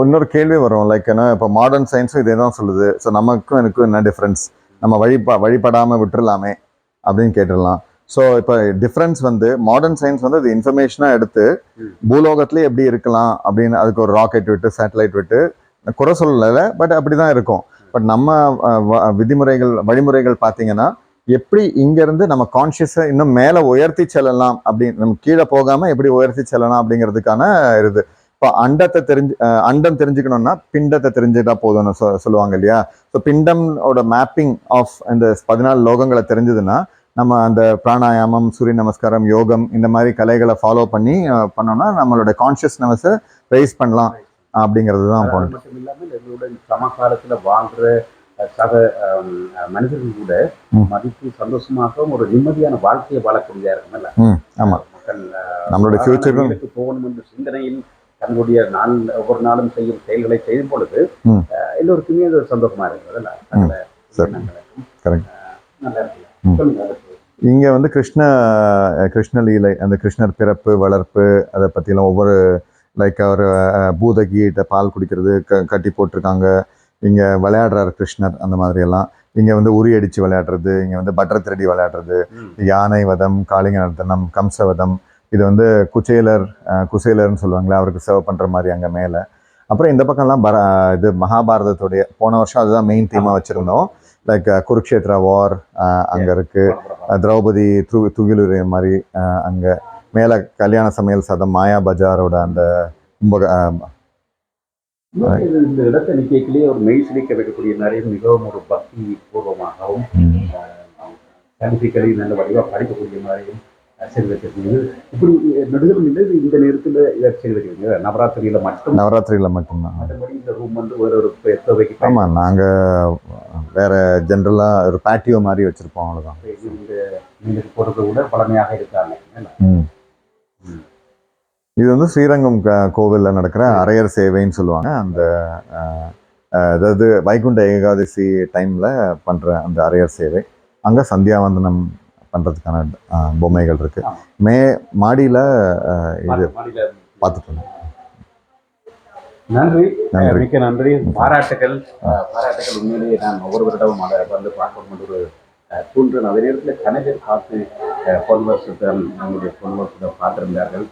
இன்னொரு கேள்வி வரும், லைக் ஏன்னா இப்போ மாடர்ன் சயின்ஸும் இதே தான் சொல்லுது. ஸோ நமக்கும் எனக்கும் என்ன டிஃப்ரென்ஸ், நம்ம வழிபடாமல் விட்டுறலாமே அப்படின்னு கேட்டுடலாம். ஸோ இப்போ டிஃப்ரென்ஸ் வந்து மாடர்ன் சயின்ஸ் வந்து அது இன்ஃபர்மேஷனாக எடுத்து பூலோகத்திலே எப்படி இருக்கலாம் அப்படின்னு அதுக்கு ஒரு ராக்கெட் விட்டு சேட்டலைட் விட்டு குறை சொல்லலை, பட் அப்படி தான் இருக்கும். பட் நம்ம வழிமுறைகள் பார்த்தீங்கன்னா எப்படி இங்கேருந்து நம்ம கான்ஷியஸை இன்னும் மேலே உயர்த்தி செல்லலாம் அப்படின்னு, நம்ம கீழே போகாமல் எப்படி உயர்த்தி செல்லலாம் அப்படிங்கிறதுக்கான இது. இப்போ அண்டம் தெரிஞ்சுக்கணும்னா பிண்டத்தை தெரிஞ்சுட்டா போதும்னு சொல்லுவாங்க இல்லையா. ஸோ பிண்டமோட மேப்பிங் ஆஃப் அந்த 14 லோகங்களை தெரிஞ்சதுன்னா நம்ம அந்த பிராணாயாமம், சூரிய நமஸ்காரம், யோகம் இந்த மாதிரி கலைகளை ஃபாலோ பண்ணோம்னா நம்மளோட கான்ஷியஸ்னஸை ரைஸ் பண்ணலாம் அப்படிங்கிறது தான் பாயிண்ட். மட்டும் இல்லாமல் எங்களுடன் சமகாலத்தில் வாழ்கிற சக மனிதர்கள் கூட மதிப்பு சந்தோஷமாகவும் ஒரு நிம்மதியான வாழ்க்கையை வாழக்கூடிய இருக்கும்ல. ஆமாம், மக்கள் நம்மளுடைய ஃபியூச்சருக்கு போகணும் என்ற சிந்தனையில் தங்களுடைய ஒவ்வொரு நாளும் செய்யும் செயல்களை செய்யும் பொழுது எல்லோருக்குமே அது சந்தோஷமா இருக்குது. நல்லா இருக்கு. இங்க வந்து கிருஷ்ண லீலை, அந்த கிருஷ்ணர் பிறப்பு வளர்ப்பு அதை பற்றிலாம் ஒவ்வொரு லைக் அவர் பூதகிட்ட பால் குடிக்கிறது கட்டி போட்டிருக்காங்க. இங்கே விளையாடுறாரு கிருஷ்ணர், அந்த மாதிரி எல்லாம். இங்கே வந்து உரி அடித்து விளையாடுறது, இங்கே வந்து பட்டர் திருடி விளையாடுறது, யானை வதம், காளிங்க நர்த்தனம், கம்சவதம், இது வந்து குசேலர்னு சொல்லுவாங்களே, அவருக்கு சர்வ் பண்ணுற மாதிரி அங்கே மேலே. அப்புறம் இந்த பக்கம்லாம் இது மகாபாரதத்துடைய போன வருஷம் அதுதான் மெயின் தீமாக வச்சுருந்தோம். லைக் குருக்ஷேத்ரா வார் அங்கே இருக்குது, திரௌபதி துகிலுரை மாதிரி அங்கே மேலே கல்யாண சமையல் சதம், மாயா பஜாரோட அந்த இந்த இடத்தை நிற்கலையே ஒரு மெய் சிலிக்க வைக்கக்கூடிய நிறைய மிகவும் ஒரு பக்தி பூர்வமாகவும் சயின்டிஃபிக்கலி நல்ல வடிவாக படிக்கக்கூடிய மாதிரியும் செய்து வச்சிருக்கீங்க. இப்படி நடுவில் இந்த நேரத்தில் இதை செய்து வைக்கிறீங்க நவராத்திரியில் மட்டும்தான். மற்றபடி இந்த ரூம் வந்து ஒரு தேவைக்கு. ஆமாம், நாங்கள் வேற ஜென்ரலாக ஒரு பேட்டியோ மாதிரி வச்சுருப்போம், அவ்வளோதான். இந்த போடுறத விட பழமையாக இருக்காங்க. இது வந்து ஸ்ரீரங்கம் கோவிலில் நடக்கிற அரையர் சேவைன்னு சொல்லுவாங்க. அந்த அதாவது வைகுண்ட ஏகாதசி டைமில் பண்ணுற அந்த அரையர் சேவை. அங்கே சந்தியாவந்தனம் பண்ணுறதுக்கான பொம்மைகள் இருக்குது. மாடியில் இது பார்த்துட்டு. நன்றி, மிக்க நன்றி. பாராட்டுகள். உண்மையிலேயே நான் ஒவ்வொரு வருடமும் அதை வந்து பார்க்கணும் ஒரு தூண்டுறேன். அதே நேரத்தில் கணவர் பார்த்து நம்முடைய பொன்வர்ஷத்தை பார்த்திருந்தார்கள்.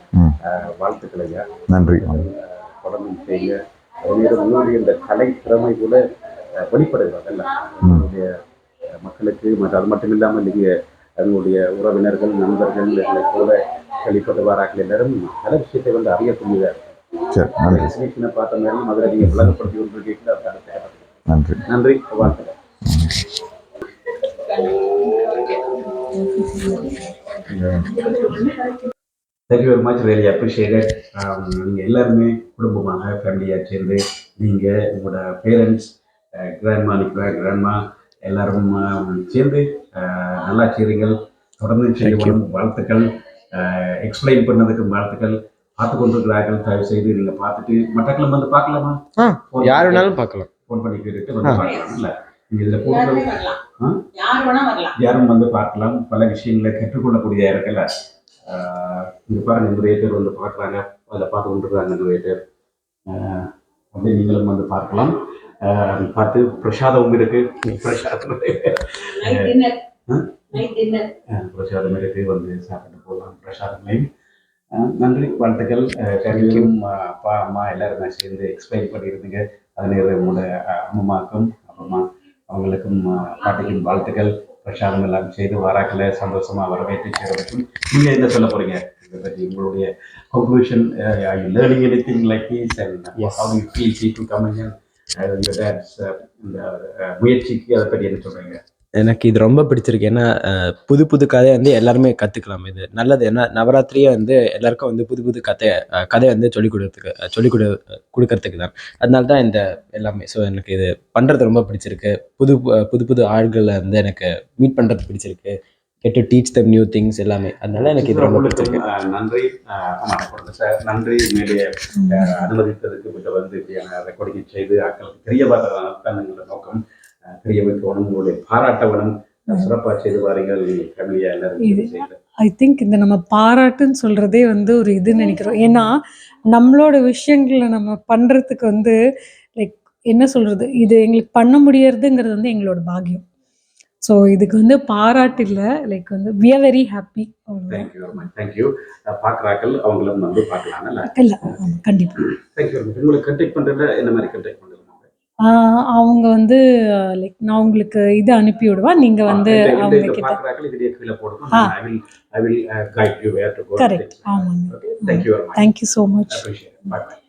வாழ்த்துக்களைங்க. நன்றி. தொடர்ந்து செய்ய உங்களுடைய இந்த கலை திறமை கூட வெளிப்படுகிறதல்ல உங்களுடைய மக்களுக்கு. அது மட்டும் இல்லாமல் நீங்கள் தங்களுடைய உறவினர்கள், நண்பர்கள் போல கேள்விப்பட்டவாராக்கள் எல்லாரும் பல விஷயத்தை வந்து அறியக்கூடியதாக இருக்கு. பார்த்த மாதிரி அதில் நீங்கள் விளங்கப்படுத்தி கொண்டிருக்கீங்க. நன்றி, வாழ்த்துக்கள். Thank you very much, really appreciate it. நீங்கள் எல்லாருமே குடும்பமாக ஃபேமிலியாக சேர்ந்து நீங்கள் உங்களோட பேரண்ட்ஸ், கிராண்ட்மா எல்லாரும் சேர்ந்து நல்லா செய்கிறீங்கள். தொடர்ந்து செய்யணும். வாழ்த்துக்கள். எக்ஸ்பிளைன் பண்ணதுக்கு வாழ்த்துக்கள். பார்த்து கொண்டிருக்கிறார்கள். தயவு செய்து நீங்கள் பார்த்துட்டு மற்றக்களும் வந்து பார்க்கலாமா? யார் வேணாலும் பார்க்கலாம். ஃபோன் பண்ணி கேட்டுட்டு வந்து பார்க்கலாம். இல்லை நீங்கள் இதில் போட்டு யாரும் வந்து பார்க்கலாம். பல விஷயங்களை கற்றுக்கொள்ளக்கூடியதாக இருக்கல. இங்கே பாருங்கள், நிறைய பேர் வந்து பார்க்குறாங்க, அதில் பார்த்து கொண்டுருக்காங்க நிறைய பேர். அப்படி நீங்களும் வந்து பார்க்கலாம். பார்த்து பிரசாதமும் இருக்கு. பிரசாதம் இருக்கு, வந்து சாப்பிட்டு போகலாம். பிரசாதங்களையும் நன்றி, வாழ்த்துக்கள். ஃபேமிலியும் அப்பா அம்மா எல்லாருமே சேர்ந்து எக்ஸ்பிளைன் பண்ணியிருந்தீங்க. அதில் உங்களோட அம்மாக்கும் அப்புறமா அவங்களுக்கும் பாட்டிக்கும் வாழ்த்துக்கள். பிரசாதம் எல்லாம் செய்து வாராக்களை சந்தோஷமாக வரவேற்று சேரவைக்கும். நீங்கள் என்ன சொல்ல போகிறீங்க இதை பற்றி? உங்களுடைய conclusion, learning anything like this and how you feel people coming and your thoughts இந்த முயற்சிக்கு அதை பற்றி என்ன சொல்கிறீங்க? எனக்கு இது ரொம்ப பிடிச்சிருக்கு. ஏன்னா புது புது கதையை வந்து எல்லாருமே கற்றுக்கலாம். இது நல்லது. ஏன்னா நவராத்திரியே வந்து எல்லாருக்கும் வந்து புது புது கதை வந்து கொடுக்கறதுக்கு தான். அதனால தான் இந்த எல்லாமே. ஸோ எனக்கு இது பண்ணுறது ரொம்ப பிடிச்சிருக்கு. புது புது ஆள்களை வந்து எனக்கு மீட் பண்ணுறது பிடிச்சிருக்கு. Get to teach them new things எல்லாமே. அதனால எனக்கு இது ரொம்ப பிடிச்சிருக்கு. நன்றி. சார் நன்றி. உண்மையிலேயே அனுமதித்ததுக்கு கிட்ட வந்து இப்படியான ரெக்கார்டிங் செய்து அக்களுக்கு தெரியவாதான் எங்களோட நோக்கம். தெரிய வைக்கணும், உங்களுடைய பாராட்டவனும் சிறப்பாக செய்து வாரீங்கள். ஃபேமிலியா எல்லாரும் ஐ திங்க் இந்த நம்ம பாராட்டுன்னு சொல்றதே வந்து ஒரு இதுன்னு நினைக்கிறோம். ஏன்னா நம்மளோட விஷயங்களை நம்ம பண்றதுக்கு வந்து லைக் என்ன சொல்றது, இது எங்களுக்கு பண்ண முடியறதுங்கிறது வந்து எங்களோட பாக்கியம். ஸோ இதுக்கு வந்து பாராட்டு இல்லை, லைக் வந்து we are very happy. Thank you very much. Thank you. பார்க்குறாக்கள் அவங்களும் வந்து பார்க்கலாம்ல? இல்லை, கண்டிப்பாக. Thank you very much. உங்களுக்கு கண்டெக்ட் பண்ணுறதுல என்ன மாதிரி கண்டெக்ட் பண்ணுறது? அவங்க வந்து லைக் நான் உங்களுக்கு இது அனுப்பி விடுவேன், நீங்க வந்து அவங்க கிட்ட I will guide you where to go. Correct. ஆமாங்க. Okay. Thank you very much. Thank you so much. Appreciate it. Bye bye.